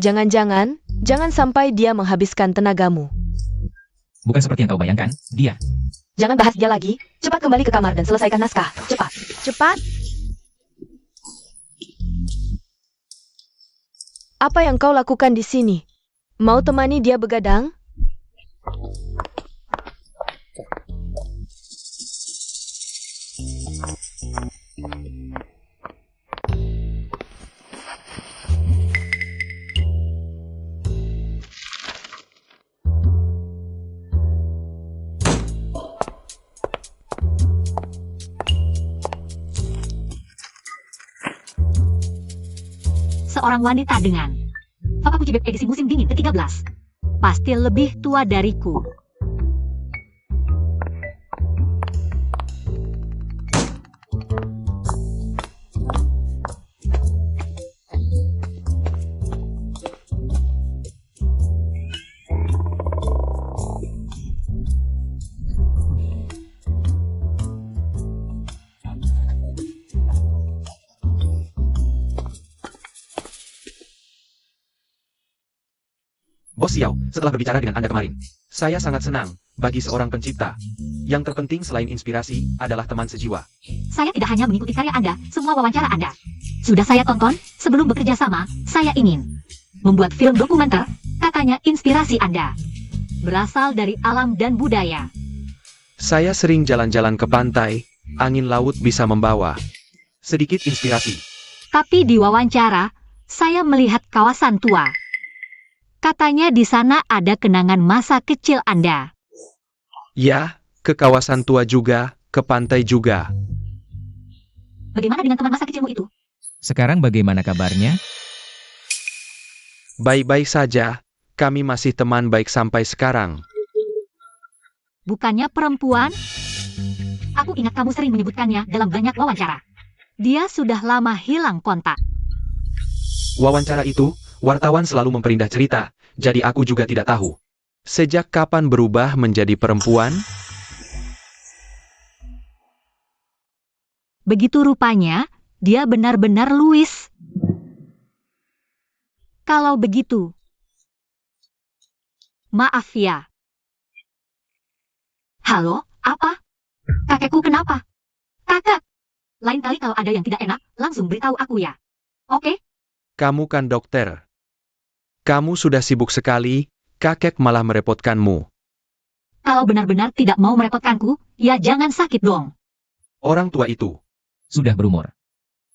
Jangan-jangan, jangan sampai dia menghabiskan tenagamu. Bukan seperti yang kau bayangkan, dia. Jangan bahas dia lagi, cepat kembali ke kamar dan selesaikan naskah, cepat. Cepat. Apa yang kau lakukan di sini? Mau temani dia begadang? seorang wanita dengan Fakakuchibep edisi musim dingin ke-13. Pasti lebih tua dariku. Bos Xiao, setelah berbicara dengan Anda kemarin, saya sangat senang bagi seorang pencipta. Yang terpenting selain inspirasi adalah teman sejiwa. Saya tidak hanya mengikuti karya Anda, semua wawancara Anda sudah saya tonton. Sebelum bekerja sama, saya ingin membuat film dokumenter. Katanya inspirasi Anda berasal dari alam dan budaya. Saya sering jalan-jalan ke pantai, angin laut bisa membawa sedikit inspirasi. Tapi di wawancara, saya melihat kawasan tua. Katanya di sana ada kenangan masa kecil Anda. Ya, ke kawasan tua juga, ke pantai juga. Bagaimana dengan teman masa kecilmu itu? Sekarang bagaimana kabarnya? Baik-baik saja, kami masih teman baik sampai sekarang. Bukannya perempuan? Aku ingat kamu sering menyebutkannya dalam banyak wawancara. Dia sudah lama hilang kontak. Wawancara itu, wartawan selalu memperindah cerita, jadi aku juga tidak tahu. Sejak kapan berubah menjadi perempuan? Begitu rupanya, dia benar-benar Louis. Kalau begitu, maaf ya. Halo, apa? Kakekku kenapa? Kakak, lain kali kalau ada yang tidak enak, langsung beritahu aku ya. Oke? Kamu kan dokter. Kamu sudah sibuk sekali, kakek malah merepotkanmu. Kalau benar-benar tidak mau merepotkanku, ya jangan sakit dong. Orang tua itu Sudah berumur.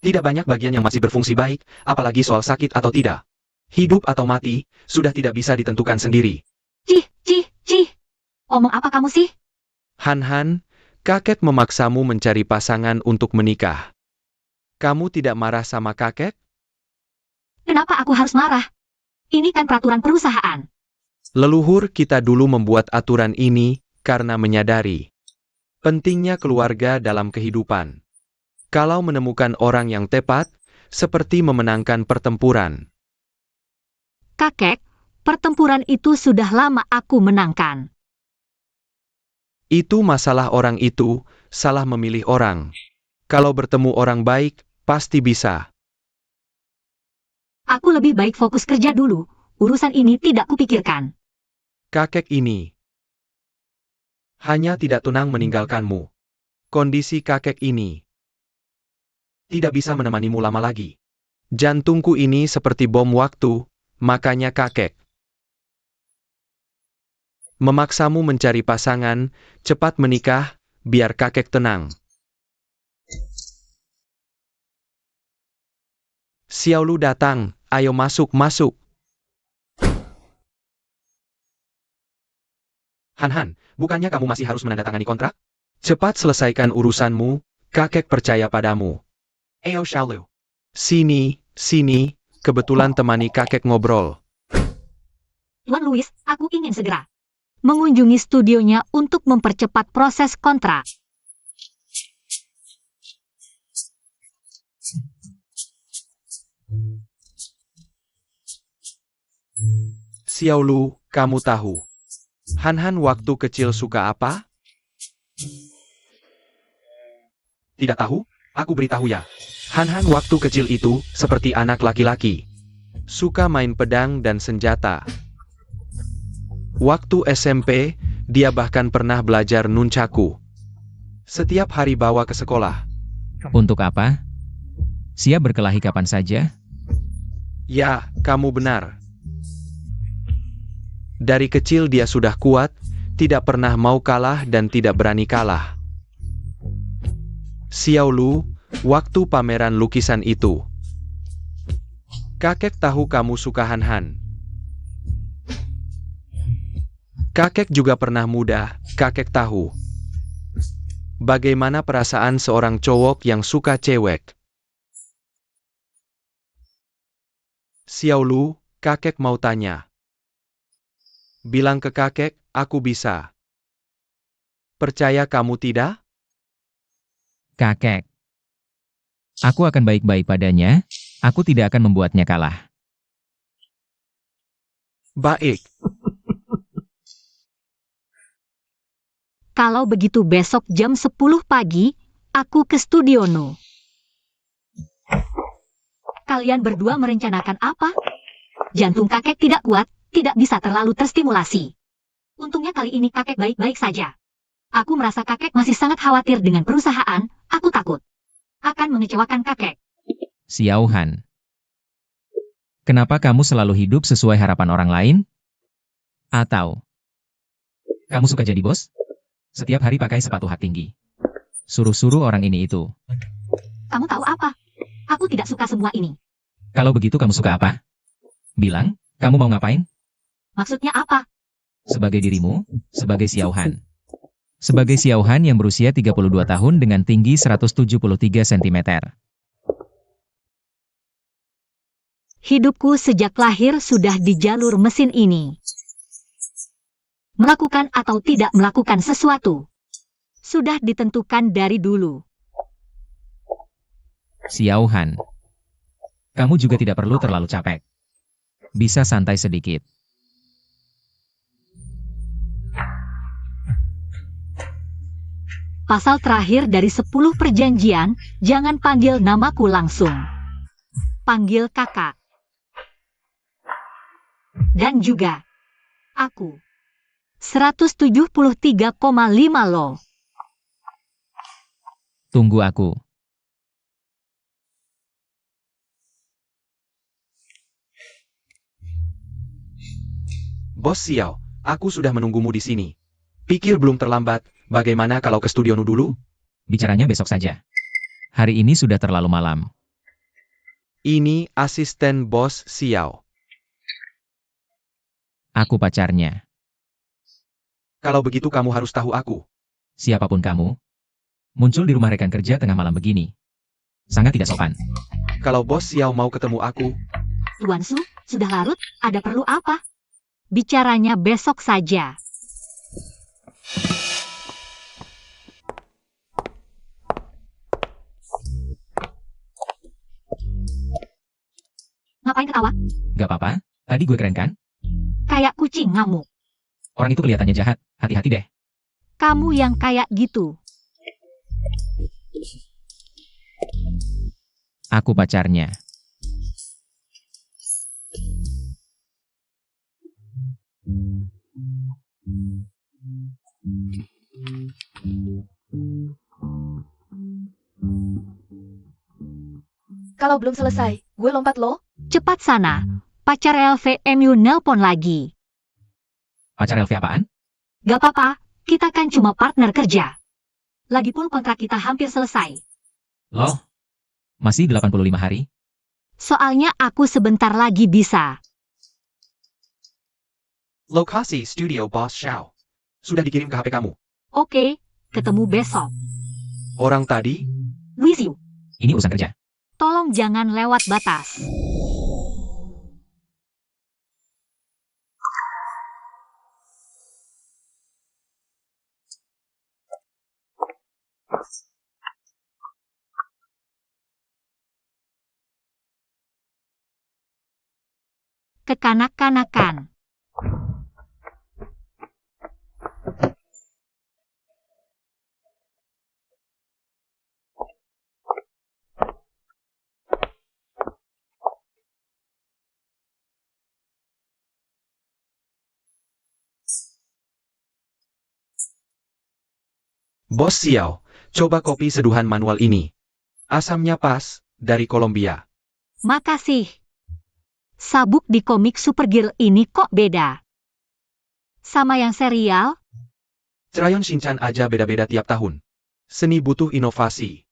tidak banyak bagian yang masih berfungsi baik, apalagi soal sakit atau tidak. Hidup atau mati, sudah tidak bisa ditentukan sendiri. Cih, cih, cih. Omong apa kamu sih? Han, kakek memaksamu mencari pasangan untuk menikah. Kamu tidak marah sama kakek? Kenapa aku harus marah? Ini kan peraturan perusahaan. Leluhur kita dulu membuat aturan ini karena menyadari pentingnya keluarga dalam kehidupan. Kalau menemukan orang yang tepat, seperti memenangkan pertempuran. Kakek, pertempuran itu sudah lama aku menangkan. Itu masalah orang itu, salah memilih orang. Kalau bertemu orang baik, pasti bisa. Aku lebih baik fokus kerja dulu. Urusan ini tidak kupikirkan. Kakek ini hanya tidak tenang meninggalkanmu. Kondisi kakek ini tidak bisa menemanimu lama lagi. Jantungku ini seperti bom waktu, makanya kakek memaksamu mencari pasangan, cepat menikah, biar kakek tenang. Xiaolu datang, ayo masuk. Han, bukannya kamu masih harus menandatangani kontrak? Cepat selesaikan urusanmu, kakek percaya padamu. Ayo Xiaolu. Sini, kebetulan temani kakek ngobrol. Tuan Louis, aku ingin segera mengunjungi studionya untuk mempercepat proses kontrak. Xiaolu, kamu tahu Han waktu kecil suka apa? Tidak tahu? Aku beritahu ya. Han waktu kecil itu seperti anak laki-laki. Suka main pedang dan senjata. Waktu SMP, dia bahkan pernah belajar nunchaku. Setiap hari bawa ke sekolah. Untuk apa? Siap berkelahi kapan saja? Ya, kamu benar. Dari kecil dia sudah kuat, tidak pernah mau kalah dan tidak berani kalah. Xiaolu, waktu pameran lukisan itu. Kakek tahu kamu suka Han. Kakek juga pernah muda, kakek tahu. Bagaimana perasaan seorang cowok yang suka cewek? Xiaolu, kakek mau tanya. Bilang ke kakek, aku bisa. Percaya kamu tidak? Kakek. Aku akan baik-baik padanya, aku tidak akan membuatnya kalah. Baik. Kalau begitu besok jam 10 pagi, aku ke studio No. Kalian berdua merencanakan apa? Jantung kakek tidak kuat, tidak bisa terlalu terstimulasi. Untungnya kali ini kakek baik-baik saja. Aku merasa kakek masih sangat khawatir dengan perusahaan, aku takut akan mengecewakan kakek. Xiao Han. Kenapa kamu selalu hidup sesuai harapan orang lain? Atau kamu suka jadi bos? Setiap hari pakai sepatu hak tinggi. Suruh-suruh orang ini itu. Kamu tahu apa? Aku tidak suka semua ini. Kalau begitu kamu suka apa? Bilang, kamu mau ngapain? Maksudnya apa? Sebagai dirimu, sebagai Xiao Han. Sebagai Xiao Han yang berusia 32 tahun dengan tinggi 173 cm. Hidupku sejak lahir sudah di jalur mesin ini. Melakukan atau tidak melakukan sesuatu sudah ditentukan dari dulu. Xiao Han. Kamu juga tidak perlu terlalu capek. Bisa santai sedikit. Pasal terakhir dari 10 perjanjian, jangan panggil namaku langsung. Panggil kakak. Dan juga, aku. 173,5 loh. Tunggu aku. Bos Xiao, aku sudah menunggumu di sini. Pikir belum terlambat, bagaimana kalau ke studio Nu dulu? Bicaranya besok saja. Hari ini sudah terlalu malam. Ini asisten bos Xiao. Aku pacarnya. Kalau begitu kamu harus tahu aku. Siapapun kamu. Muncul di rumah rekan kerja tengah malam begini. Sangat tidak sopan. Kalau bos Xiao mau ketemu aku, Tuan Su, sudah larut, ada perlu apa? Bicaranya besok saja. Ngapain ketawa? Gak apa-apa, tadi gue keren kan? Kayak kucing ngamuk. Orang itu kelihatannya jahat, hati-hati deh. Kamu yang kayak gitu. Aku pacarnya. Kalau belum selesai, gue lompat loh. Cepat sana. Pacar LVMU nelpon lagi. Pacar LV apaan? Gak apa-apa, kita kan cuma partner kerja. Lagipun kontrak kita hampir selesai. Loh? Masih 85 hari? Soalnya aku sebentar lagi bisa. lokasi studio bos Xiao. Sudah dikirim ke HP kamu. Oke, ketemu besok. Orang tadi, Luiziu, Ini urusan kerja. tolong jangan lewat batas. Kekanak-kanakan. bos Xiao, coba kopi seduhan manual ini. Asamnya pas, dari Kolombia. Makasih. Sabuk di komik Supergirl ini kok beda. Sama yang serial? Crayon Shinchan aja beda-beda tiap tahun. Seni butuh inovasi.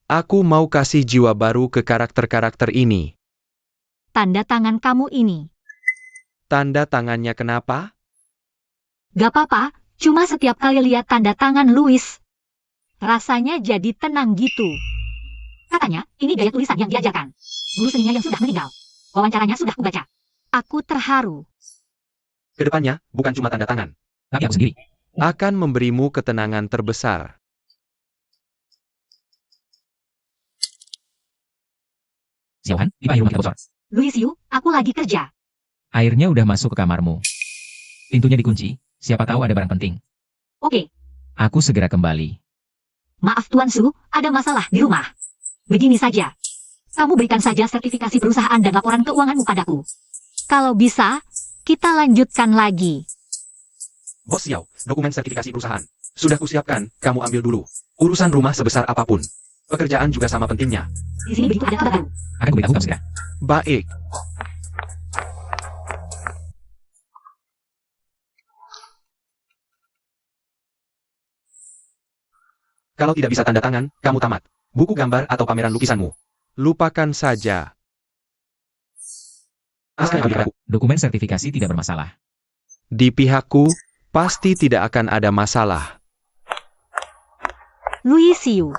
Aku mau kasih jiwa baru ke karakter-karakter ini. Tanda tangan kamu ini. Tanda tangannya kenapa? Gak apa-apa, cuma setiap kali lihat tanda tangan Louis, rasanya jadi tenang gitu. Katanya, ini gaya tulisan yang diajarkan guru seninya yang sudah meninggal. Wawancaranya sudah kubaca. Aku terharu. Kedepannya, bukan cuma tanda tangan. Tapi aku sendiri. Akan memberimu ketenangan terbesar. Xiaohan, pipa air rumah kita bocor. Louis Yu, aku lagi kerja. Airnya udah masuk ke kamarmu. Pintunya dikunci, siapa tahu ada barang penting. Oke, Aku segera kembali. maaf Tuan Su, ada masalah di rumah. Begini saja. Kamu berikan saja sertifikasi perusahaan dan laporan keuanganmu padaku. Kalau bisa, kita lanjutkan lagi. Bos Xiao, dokumen sertifikasi perusahaan. Sudah kusiapkan, kamu ambil dulu. Urusan rumah sebesar apapun. Pekerjaan juga sama pentingnya. Di sini begitu ada kabar baru. Akan kuberitahu kamu segera. Baik. Kalau tidak bisa tanda tangan, kamu tamat. Buku gambar atau pameran lukisanmu. Lupakan saja. Naskah yang ambil aku. Dokumen sertifikasi tidak bermasalah. Di pihakku, pasti tidak akan ada masalah. Louis Yu.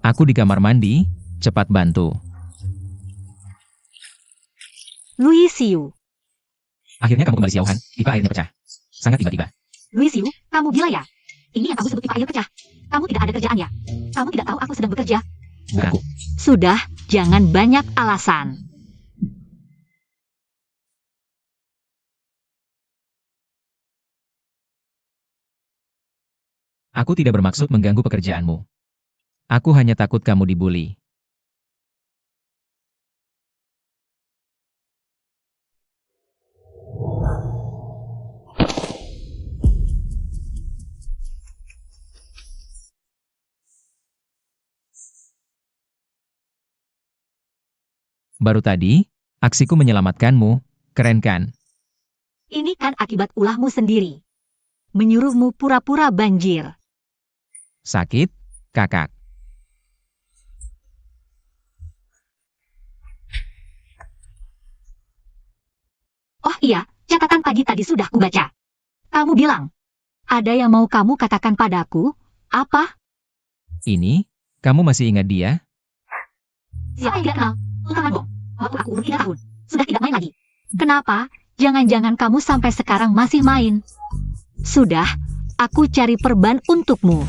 Aku di kamar mandi, cepat bantu. Louis Yu. Akhirnya kamu kembali Xiaohan, pipa airnya pecah. Sangat tiba-tiba. Louis Yu, kamu gila ya? Ini yang kamu sebut pipa air pecah. Kamu tidak ada kerjaan ya? Kamu tidak tahu aku sedang bekerja? Bukan aku. Sudah, jangan banyak alasan. Aku tidak bermaksud mengganggu pekerjaanmu. Aku hanya takut kamu dibully. Baru tadi, aksiku menyelamatkanmu, keren kan? Ini kan akibat ulahmu sendiri. Menyuruhmu pura-pura banjir. Sakit, kakak. Oh iya, catatan pagi tadi sudah kubaca. Kamu bilang, ada yang mau kamu katakan padaku? Apa? Ini, kamu masih ingat dia? Siapa yang tidak kenal? Jangan bohong. Waktu aku umur 3 tahun, sudah tidak main lagi. Kenapa? Jangan-jangan kamu sampai sekarang masih main. Sudah, aku cari perban untukmu.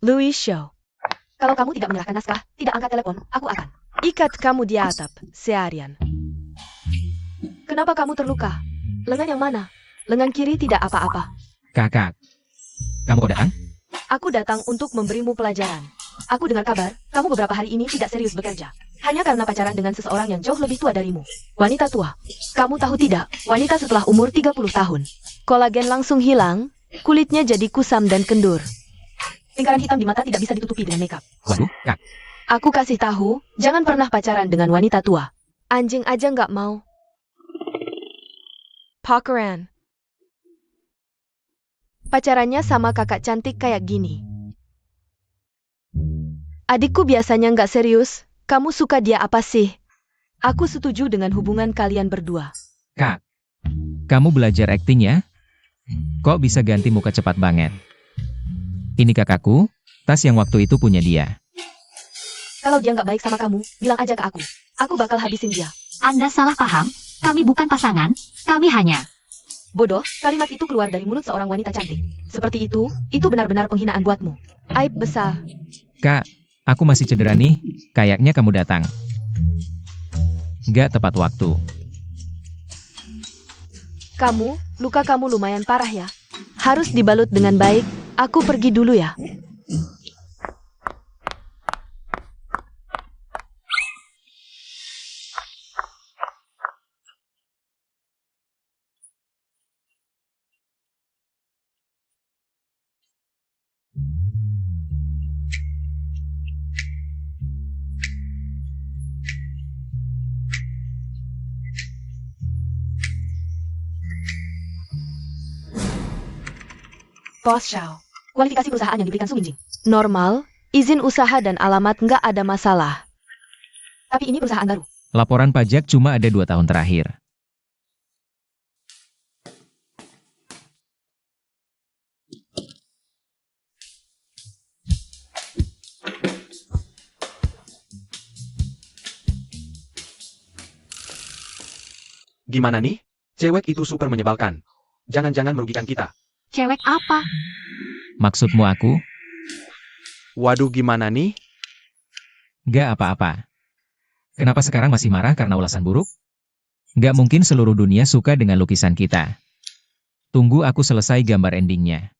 Louis Xiao, Kalau kamu tidak menyerahkan naskah, tidak angkat telepon, aku akan. ikat kamu di atap seharian. Kenapa kamu terluka? Lengan yang mana? Lengan kiri tidak apa-apa. Kakak. Kamu kok datang? Aku datang untuk memberimu pelajaran. Aku dengar kabar, kamu beberapa hari ini tidak serius bekerja. Hanya karena pacaran dengan seseorang yang jauh lebih tua darimu. Wanita tua. Kamu tahu tidak, wanita setelah umur 30 tahun. Kolagen langsung hilang, kulitnya jadi kusam dan kendur. Lingkaran hitam di mata tidak bisa ditutupi dengan makeup. Waduh, kak. Aku kasih tahu, jangan pernah pacaran dengan wanita tua. Anjing aja nggak mau. Parkeran. Pacarannya sama kakak cantik kayak gini. Adikku biasanya nggak serius, kamu suka dia apa sih? Aku setuju dengan hubungan kalian berdua. Kak. Kamu belajar akting ya? Kok bisa ganti muka cepat banget? Ini kakakku, tas yang waktu itu punya dia. Kalau dia nggak baik sama kamu, bilang aja ke aku. Aku bakal habisin dia. Anda salah paham, kami bukan pasangan, kami hanya... Bodoh, kalimat itu keluar dari mulut seorang wanita cantik. Seperti itu benar-benar penghinaan buatmu. Aib besar. Kak, aku masih cedera nih, kayaknya kamu datang. Nggak tepat waktu. Luka kamu lumayan parah ya. Harus dibalut dengan baik, aku pergi dulu ya. Bos Xiao. Kualifikasi perusahaan yang diberikan Su Minjing. Normal, izin usaha dan alamat nggak ada masalah. Tapi ini perusahaan baru. Laporan pajak cuma ada 2 tahun terakhir. Gimana nih? Cewek itu super menyebalkan. Jangan-jangan merugikan kita. Cewek apa? Maksudmu aku? Waduh, gimana nih? Gak apa-apa. Kenapa sekarang masih marah karena ulasan buruk? Gak mungkin seluruh dunia suka dengan lukisan kita. Tunggu aku selesai gambar endingnya.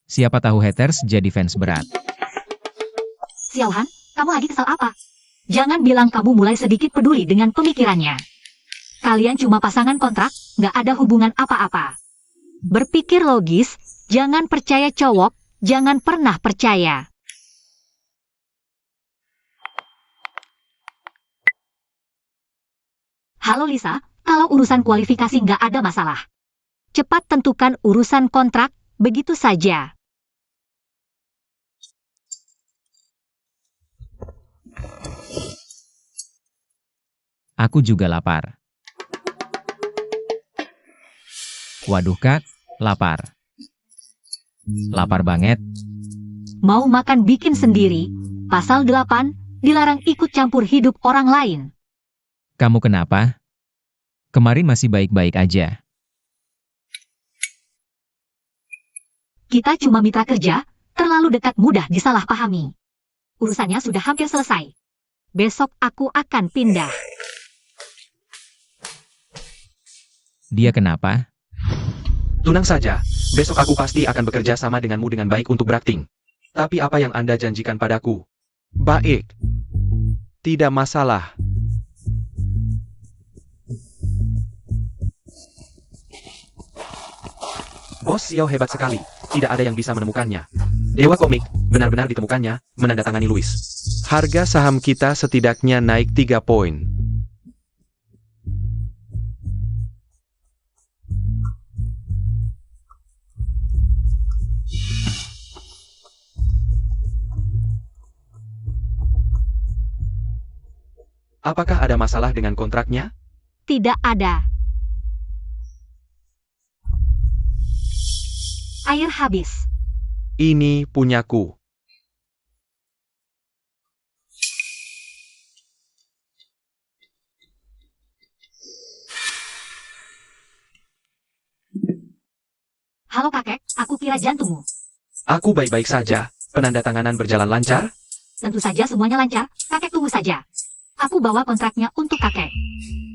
Siapa tahu haters jadi fans berat. Xiaohan, kamu lagi kesal apa? Jangan bilang kamu mulai sedikit peduli dengan pemikirannya. Kalian cuma pasangan kontrak, nggak ada hubungan apa-apa. Berpikir logis, jangan percaya cowok, jangan pernah percaya. Halo Lisa, kalau urusan kualifikasi nggak ada masalah. Cepat tentukan urusan kontrak, begitu saja. Aku juga lapar. Waduh kak, lapar. Lapar banget. Mau makan bikin sendiri. Pasal 8, dilarang ikut campur hidup orang lain. Kamu kenapa? Kemarin masih baik-baik aja. Kita cuma mitra kerja, terlalu dekat mudah disalahpahami. Urusannya sudah hampir selesai. Besok aku akan pindah. Dia kenapa? Tenang saja, besok aku pasti akan bekerja sama denganmu dengan baik untuk berakting. Tapi apa yang Anda janjikan padaku? Baik. Tidak masalah. Bos Xiao hebat sekali, tidak ada yang bisa menemukannya. Dewa komik, benar-benar ditemukannya, menandatangani Louis. Harga saham kita setidaknya naik 3 poin. Apakah ada masalah dengan kontraknya? Tidak ada. Air habis. Ini punyaku. Halo kakek, aku kira jantungmu. Aku baik-baik saja. Penandatanganan berjalan lancar? Tentu saja semuanya lancar, kakek tunggu saja. Aku bawa kontraknya untuk kakek.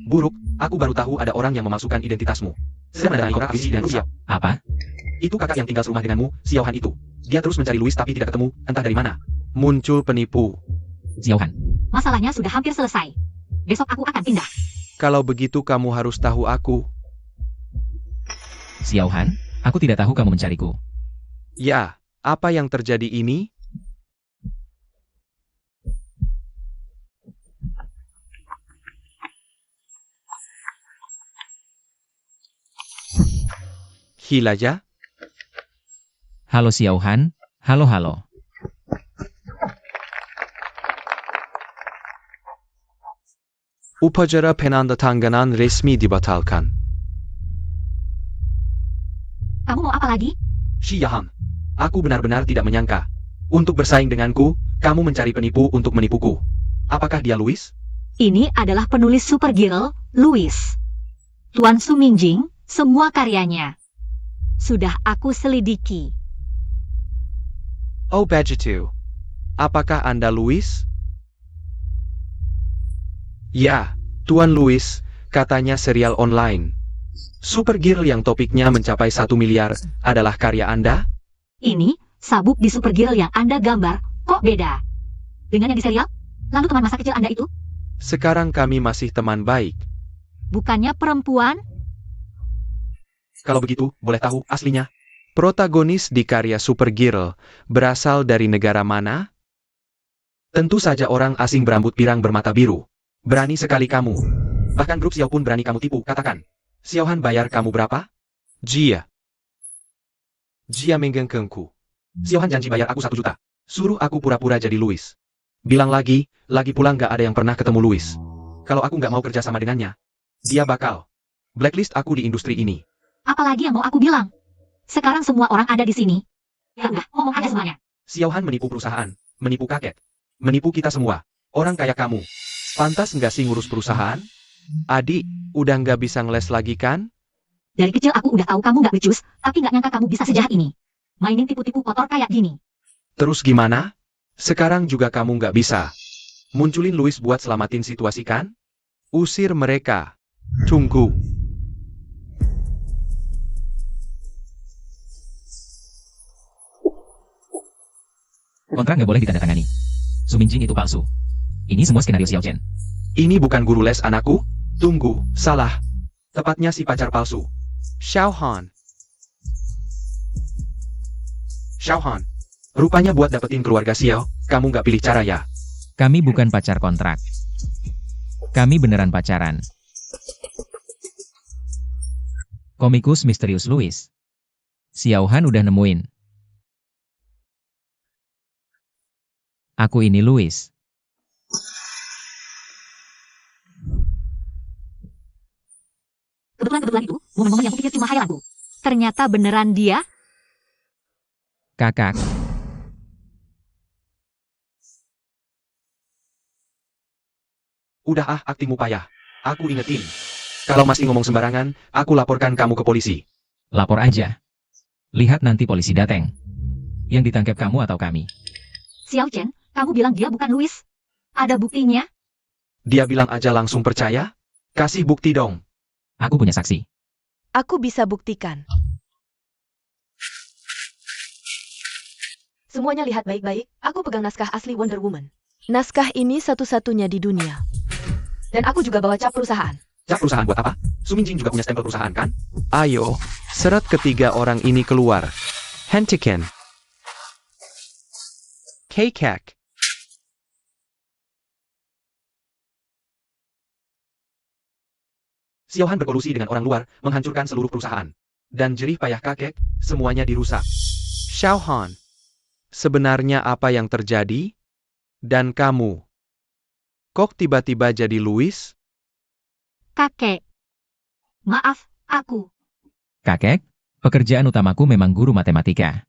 Buruk, aku baru tahu ada orang yang memasukkan identitasmu. Sedang menandatangani kontrak akuisisi dengan Xiao. Apa? Itu kakak yang tinggal serumah denganmu, Xiaohan itu. Dia terus mencari Louis tapi tidak ketemu, entah dari mana. Muncul penipu. Xiaohan. Masalahnya sudah hampir selesai. Besok aku akan pindah. Kalau begitu kamu harus tahu aku. Xiaohan, aku tidak tahu kamu mencariku. Ya, apa yang terjadi ini? Hilaja? Halo Xiaohan, halo. Upacara penandatanganan resmi dibatalkan. Kamu mau apa lagi? Xiaohan, aku benar-benar tidak menyangka. Untuk bersaing denganku, kamu mencari penipu untuk menipuku. Apakah dia Louis? Ini adalah penulis Supergirl, Louis. Tuan Su Mingjing, semua karyanya. Sudah aku selidiki. Oh begitu. Apakah Anda Louis? Ya, Tuan Louis, katanya serial online. Supergirl yang topiknya mencapai 1 miliar adalah karya Anda? Ini, sabuk di Supergirl yang Anda gambar, kok beda? Dengan yang di serial? Lalu teman masa kecil Anda itu? Sekarang kami masih teman baik. Bukannya perempuan? Kalau begitu, boleh tahu aslinya? Protagonis di karya Supergirl berasal dari negara mana? Tentu saja orang asing berambut pirang bermata biru. Berani sekali kamu. Bahkan grup Xiao pun berani kamu tipu, katakan. Xiaohan bayar kamu berapa? Jia menggengkengku. Xiaohan janji bayar aku 1 juta. Suruh aku pura-pura jadi Louis. Bilang lagi pula nggak ada yang pernah ketemu Louis. Kalau aku nggak mau kerja sama dengannya, dia bakal blacklist aku di industri ini. Apalagi yang mau aku bilang? Sekarang semua orang ada di sini. Ya udah, ngomong aja semuanya. Xiaohan menipu perusahaan, menipu kakek, menipu kita semua. Orang kayak kamu. Pantas nggak sih ngurus perusahaan? Adik, Udah nggak bisa ngeles lagi kan? Dari kecil aku udah tahu kamu nggak becus, tapi nggak nyangka kamu bisa sejahat ini. Mainin tipu-tipu kotor kayak gini. Terus gimana? Sekarang juga kamu nggak bisa. Munculin Louis buat selamatin situasi kan? Usir mereka. Tunggu. Kontrak nggak boleh ditandatangani. Su Mingjing itu palsu. Ini semua skenario Xiao Chen. Ini bukan guru les anakku? Tunggu, salah. Tepatnya si pacar palsu. Xiao Han. Xiao Han. Rupanya buat dapetin keluarga Xiao, kamu nggak pilih cara ya? Kami bukan pacar kontrak. Kami beneran pacaran. Komikus misterius Louis. Xiao Han udah nemuin. Aku ini Louis. Kebetulan itu, momen-momen yang kupikir cuma hayalanku. Ternyata beneran dia. Kakak. Udah aktingmu payah. Aku ingetin. Kalau masih ngomong sembarangan, aku laporkan kamu ke polisi. Lapor aja. Lihat nanti polisi dateng. Yang ditangkap kamu atau kami. Xiao Chen, kamu bilang dia bukan Louis. Ada buktinya? Dia bilang aja langsung percaya? Kasih bukti dong. Aku punya saksi. Aku bisa buktikan. Semuanya lihat baik-baik, aku pegang naskah asli Wonder Woman. Naskah ini satu-satunya di dunia. Dan aku juga bawa cap perusahaan. Cap perusahaan buat apa? Su Mingjing juga punya stempel perusahaan kan? Ayo, seret ketiga orang ini keluar. Hentikan. Kekak. Xiao Han berkolusi dengan orang luar, menghancurkan seluruh perusahaan. Dan jerih payah kakek, semuanya dirusak. Xiao Han. Sebenarnya apa yang terjadi? Dan kamu? Kok tiba-tiba jadi Louis? Kakek. Maaf, aku. Kakek, pekerjaan utamaku memang guru matematika.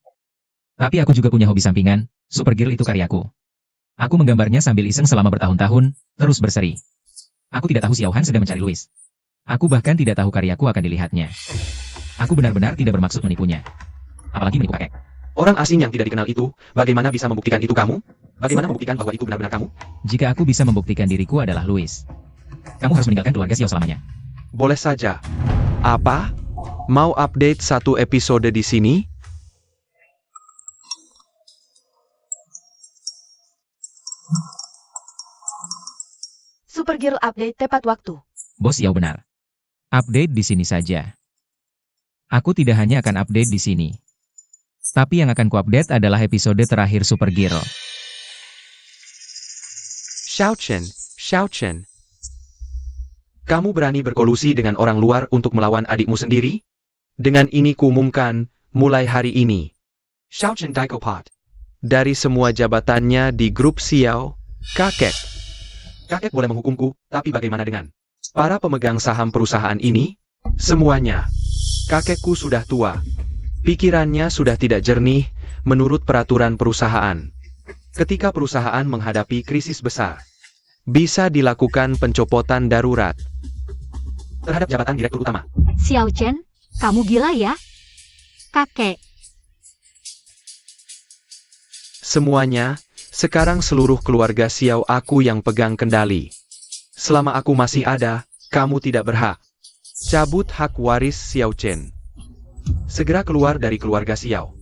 Tapi aku juga punya hobi sampingan, Supergirl itu karyaku. Aku menggambarnya sambil iseng selama bertahun-tahun, terus berseri. Aku tidak tahu Xiao Han sedang mencari Louis. Aku bahkan tidak tahu karyaku akan dilihatnya. Aku benar-benar tidak bermaksud menipunya. Apalagi menipu kakek. Orang asing yang tidak dikenal itu, bagaimana bisa membuktikan itu kamu? Bagaimana membuktikan bahwa itu benar-benar kamu? Jika aku bisa membuktikan diriku adalah Louis. Kamu harus meninggalkan keluarga Xiao selamanya. Boleh saja. Apa? Mau update satu episode di sini? Supergirl update tepat waktu. Bos Xiao benar. Update di sini saja. Aku tidak hanya akan update di sini. Tapi yang akan kuupdate adalah episode terakhir Supergirl. Xiao Chen. Kamu berani berkolusi dengan orang luar untuk melawan adikmu sendiri? Dengan ini kuumumkan, mulai hari ini. Xiao Chen Daikopat. Dari semua jabatannya di grup Xiao, kakek. Kakek boleh menghukumku, tapi bagaimana dengan para pemegang saham perusahaan ini? Semuanya. Kakekku sudah tua. Pikirannya sudah tidak jernih, menurut peraturan perusahaan. Ketika perusahaan menghadapi krisis besar, bisa dilakukan pencopotan darurat terhadap jabatan direktur utama. Xiao Chen, kamu gila ya? Kakek. Semuanya, sekarang seluruh keluarga Xiao aku yang pegang kendali. Selama aku masih ada, kamu tidak berhak cabut hak waris Xiao Chen. Segera keluar dari keluarga Xiao.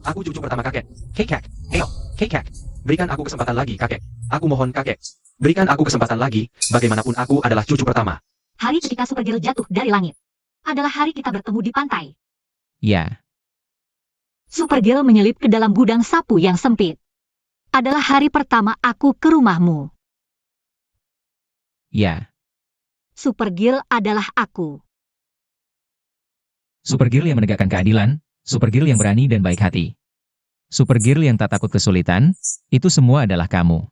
Aku cucu pertama kakek. Kekak, ayo, Kekak. Berikan aku kesempatan lagi, kakek. Aku mohon kakek. Berikan aku kesempatan lagi, bagaimanapun aku adalah cucu pertama. Hari ketika Supergirl jatuh dari langit. Adalah hari kita bertemu di pantai. Ya, Supergirl menyelip ke dalam gudang sapu yang sempit. Adalah hari pertama aku ke rumahmu. ya. Supergirl adalah aku. Supergirl yang menegakkan keadilan, Supergirl yang berani dan baik hati. Supergirl yang tak takut kesulitan, itu semua adalah kamu.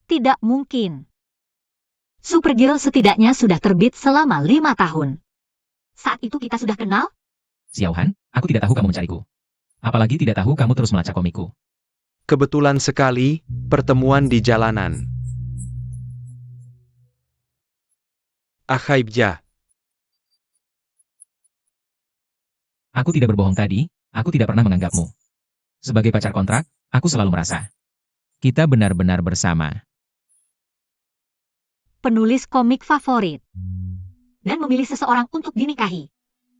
Tidak mungkin. Supergirl setidaknya sudah terbit selama 5 tahun. Saat itu kita sudah kenal? Xiao Han, aku tidak tahu kamu mencariku. Apalagi tidak tahu kamu terus melacak komikku. Kebetulan sekali, pertemuan di jalanan. Akhaibja. Aku tidak berbohong tadi, aku tidak pernah menganggapmu. Sebagai pacar kontrak, aku selalu merasa kita benar-benar bersama. Penulis komik favorit. Dan memilih seseorang untuk dinikahi.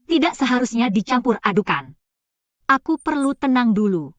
Tidak seharusnya dicampur adukan. Aku perlu tenang dulu.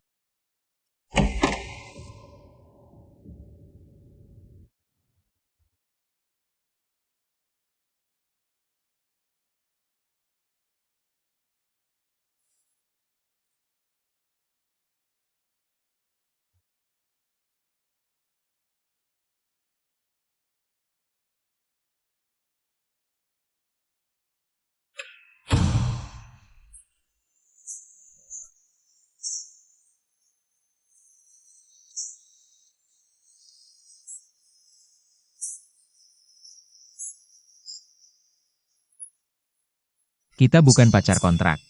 Kita bukan pacar kontrak.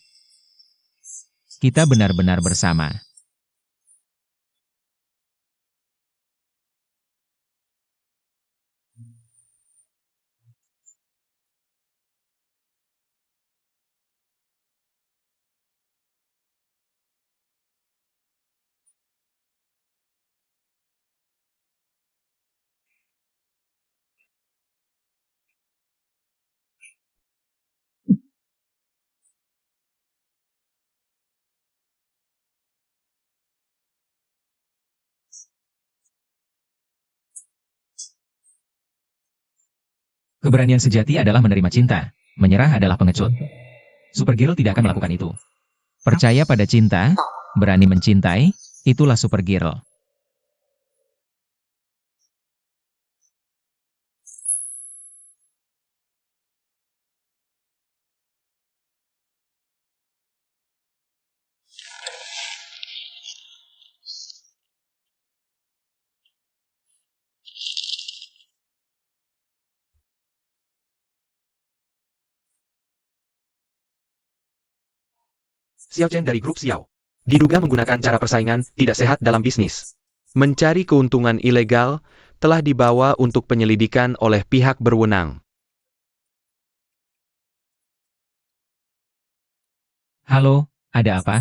Kita benar-benar bersama. Keberanian sejati adalah menerima cinta. Menyerah adalah pengecut. Supergirl tidak akan melakukan itu. Percaya pada cinta, berani mencintai, itulah Supergirl. Xiao Chen dari grup Xiao. Diduga menggunakan cara persaingan tidak sehat dalam bisnis. Mencari keuntungan ilegal telah dibawa untuk penyelidikan oleh pihak berwenang. Halo, ada apa?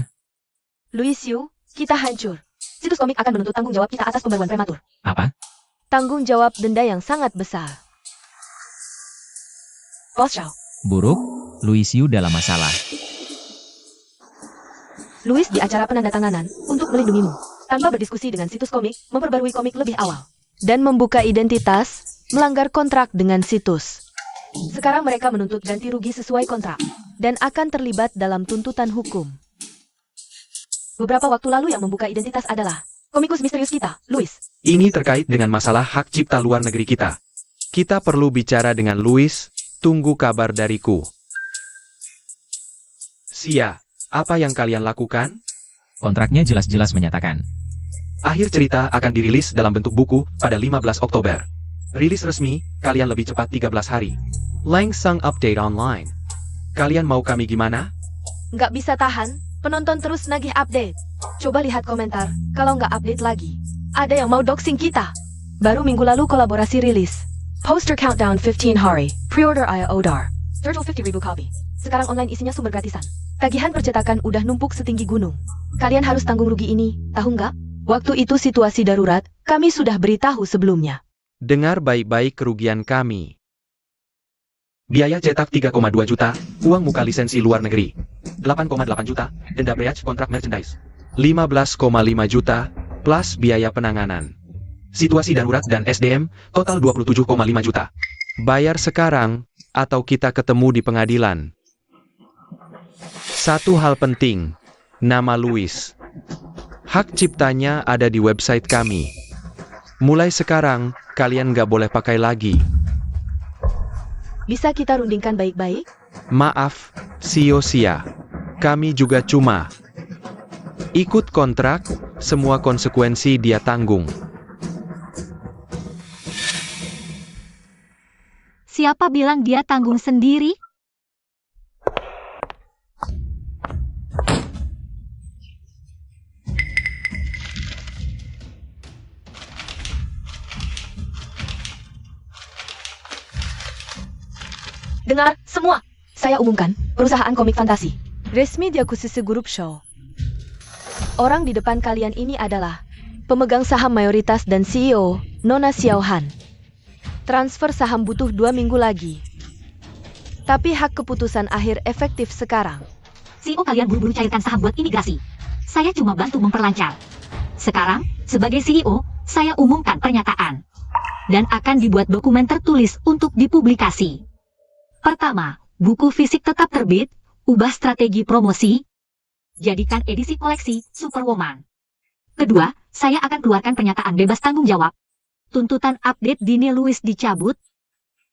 Louis Yu, kita hancur. Situs komik akan menuntut tanggung jawab kita atas pembaruan prematur. Apa? Tanggung jawab denda yang sangat besar. Bos Shao, Buruk, Louis Yu dalam masalah. Louis di acara penandatanganan untuk melindungimu. Tanpa berdiskusi dengan situs komik, memperbarui komik lebih awal. Dan membuka identitas, melanggar kontrak dengan situs. Sekarang mereka menuntut ganti rugi sesuai kontrak. Dan akan terlibat dalam tuntutan hukum. Beberapa waktu lalu yang membuka identitas adalah komikus misterius kita, Louis. Ini terkait dengan masalah hak cipta luar negeri kita. Kita perlu bicara dengan Louis, tunggu kabar dariku. Sia, apa yang kalian lakukan? Kontraknya jelas-jelas menyatakan. Akhir cerita akan dirilis dalam bentuk buku pada 15 Oktober. Rilis resmi, kalian lebih cepat 13 hari. Langsung update online. Kalian mau kami gimana? Nggak bisa tahan, penonton terus nagih update. Coba lihat komentar, kalau nggak update lagi. Ada yang mau doxing kita. Baru minggu lalu kolaborasi rilis. Poster countdown 15 hari, pre-order Aya Odar. Total 50.000 copy. Sekarang online isinya sumber gratisan. Tagihan percetakan udah numpuk setinggi gunung. Kalian harus tanggung rugi ini, tahu nggak? Waktu itu situasi darurat, kami sudah beritahu sebelumnya. Dengar baik-baik kerugian kami. Biaya cetak 3,2 juta, uang muka lisensi luar negeri. 8,8 juta, denda breach kontrak merchandise. 15,5 juta, plus biaya penanganan. Situasi darurat dan SDM, total 27,5 juta. Bayar sekarang, atau kita ketemu di pengadilan. Satu hal penting, nama Louis. Hak ciptanya ada di website kami. Mulai sekarang, kalian nggak boleh pakai lagi. Bisa kita rundingkan baik-baik? Maaf, Sia. Kami juga cuma ikut kontrak, semua konsekuensi dia tanggung. Siapa bilang dia tanggung sendiri? Dengar, semua. Saya umumkan, perusahaan komik fantasi. Resmi diakusisi grup show. Orang di depan kalian ini adalah pemegang saham mayoritas dan CEO, Nona Xiao Han. Transfer saham butuh 2 minggu lagi. Tapi hak keputusan akhir efektif sekarang. CEO kalian buru-buru cairkan saham buat imigrasi. Saya cuma bantu memperlancar. Sekarang, sebagai CEO, saya umumkan pernyataan. Dan akan dibuat dokumen tertulis untuk dipublikasi. Pertama, buku fisik tetap terbit, ubah strategi promosi, jadikan edisi koleksi Superwoman. Kedua, saya akan keluarkan pernyataan bebas tanggung jawab. Tuntutan update dini Louis dicabut,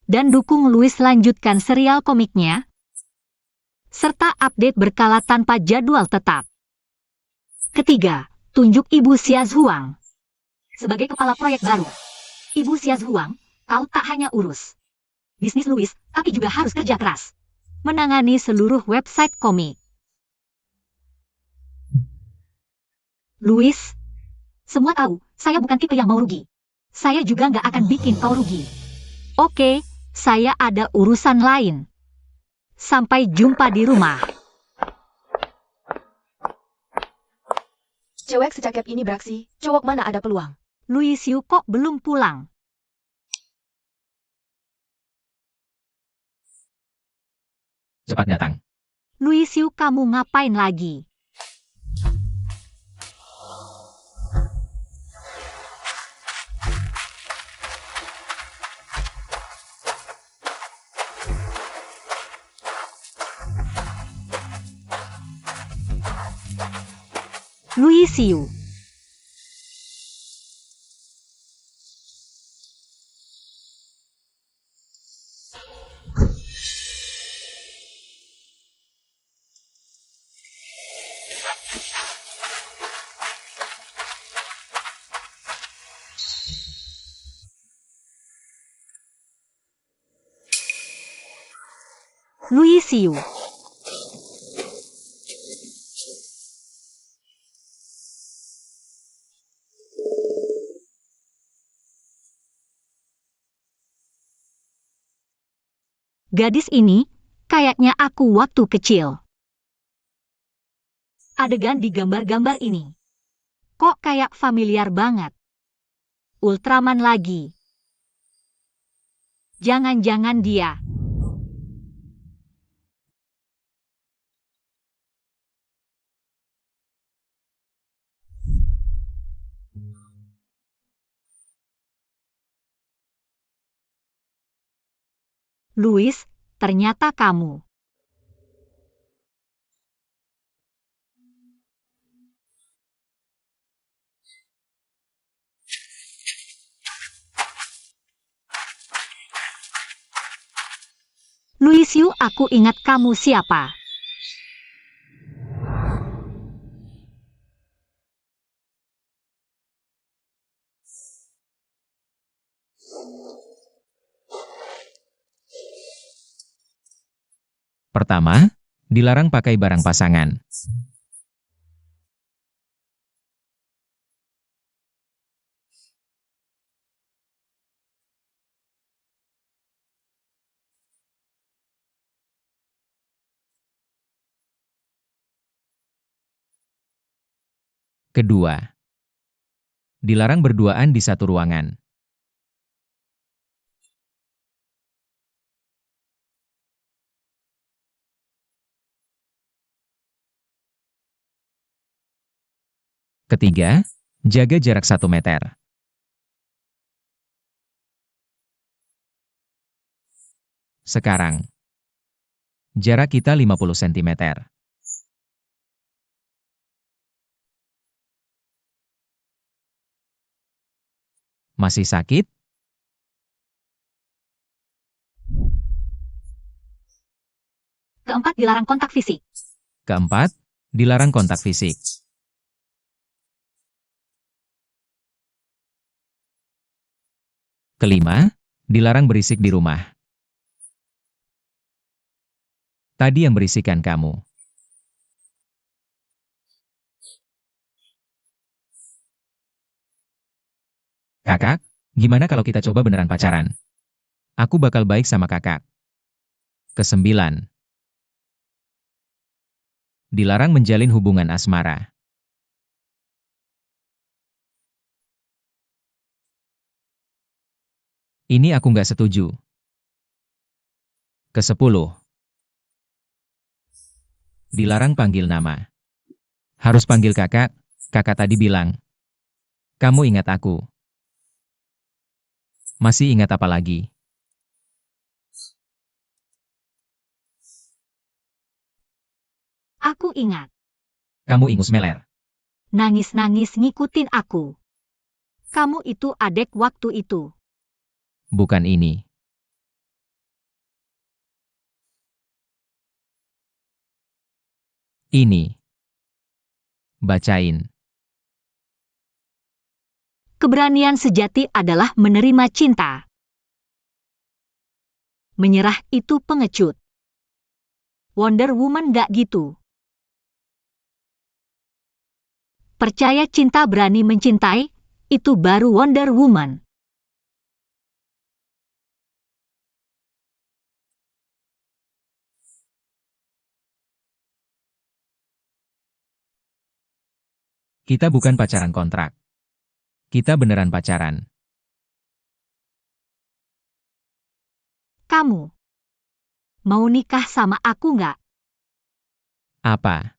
dan dukung Louis lanjutkan serial komiknya, serta update berkala tanpa jadwal tetap. Ketiga, tunjuk Ibu Xia Zhuang sebagai kepala proyek baru. Ibu Xia Zhuang, kau tak hanya urus bisnis Louis, tapi juga harus kerja keras. Menangani seluruh website komik. Louis, semua tahu, saya bukan tipe yang mau rugi. Saya juga nggak akan bikin kau rugi. Oke, saya ada urusan lain. Sampai jumpa di rumah. Cewek secakep ini beraksi, cowok mana ada peluang? Louis Yu kok belum pulang? Cepat datang. Louis Yu, kamu ngapain lagi? Louis Yu. Louis Yu. Gadis ini, kayaknya aku waktu kecil. Adegan di gambar-gambar ini. Kok kayak familiar banget. Ultraman lagi. Jangan-jangan dia. Louis, ternyata kamu. Louis Yu, aku ingat kamu siapa. Pertama, dilarang pakai barang pasangan. Kedua, dilarang berduaan di satu ruangan. Ketiga, jaga jarak 1 meter. Sekarang, jarak kita 50 cm. Masih sakit? Keempat, dilarang kontak fisik. Keempat, dilarang kontak fisik. Kelima, dilarang berisik di rumah. Tadi yang berisikan kamu. Kakak, gimana kalau kita coba beneran pacaran? Aku bakal baik sama kakak. Kesembilan, Dilarang menjalin hubungan asmara. Ini aku nggak setuju. Ke-10. Dilarang panggil nama. Harus panggil kakak, kakak tadi bilang. Kamu ingat aku. Masih ingat apa lagi? Aku ingat. Kamu ingus meler. Nangis-nangis ngikutin aku. Kamu itu adek waktu itu. Bukan ini. Ini. Bacain. Keberanian sejati adalah menerima cinta. Menyerah itu pengecut. Wonder Woman gak gitu. Percaya cinta berani mencintai, itu baru Wonder Woman. Kita bukan pacaran kontrak. Kita beneran pacaran. Kamu mau nikah sama aku nggak? Apa?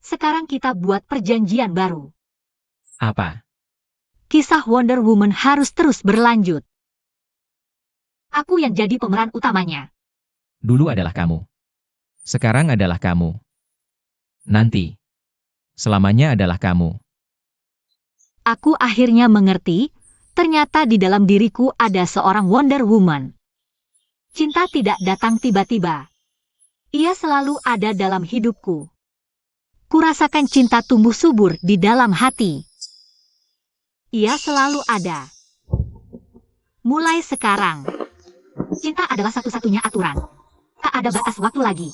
Sekarang kita buat perjanjian baru. Apa? Kisah Wonder Woman harus terus berlanjut. Aku yang jadi pemeran utamanya. Dulu adalah kamu. Sekarang adalah kamu. Nanti. Selamanya adalah kamu. Aku akhirnya mengerti, ternyata di dalam diriku ada seorang Wonder Woman. Cinta tidak datang tiba-tiba. Ia selalu ada dalam hidupku. Kurasakan cinta tumbuh subur di dalam hati. Ia selalu ada. Mulai sekarang, cinta adalah satu-satunya aturan. Tak ada batas waktu lagi.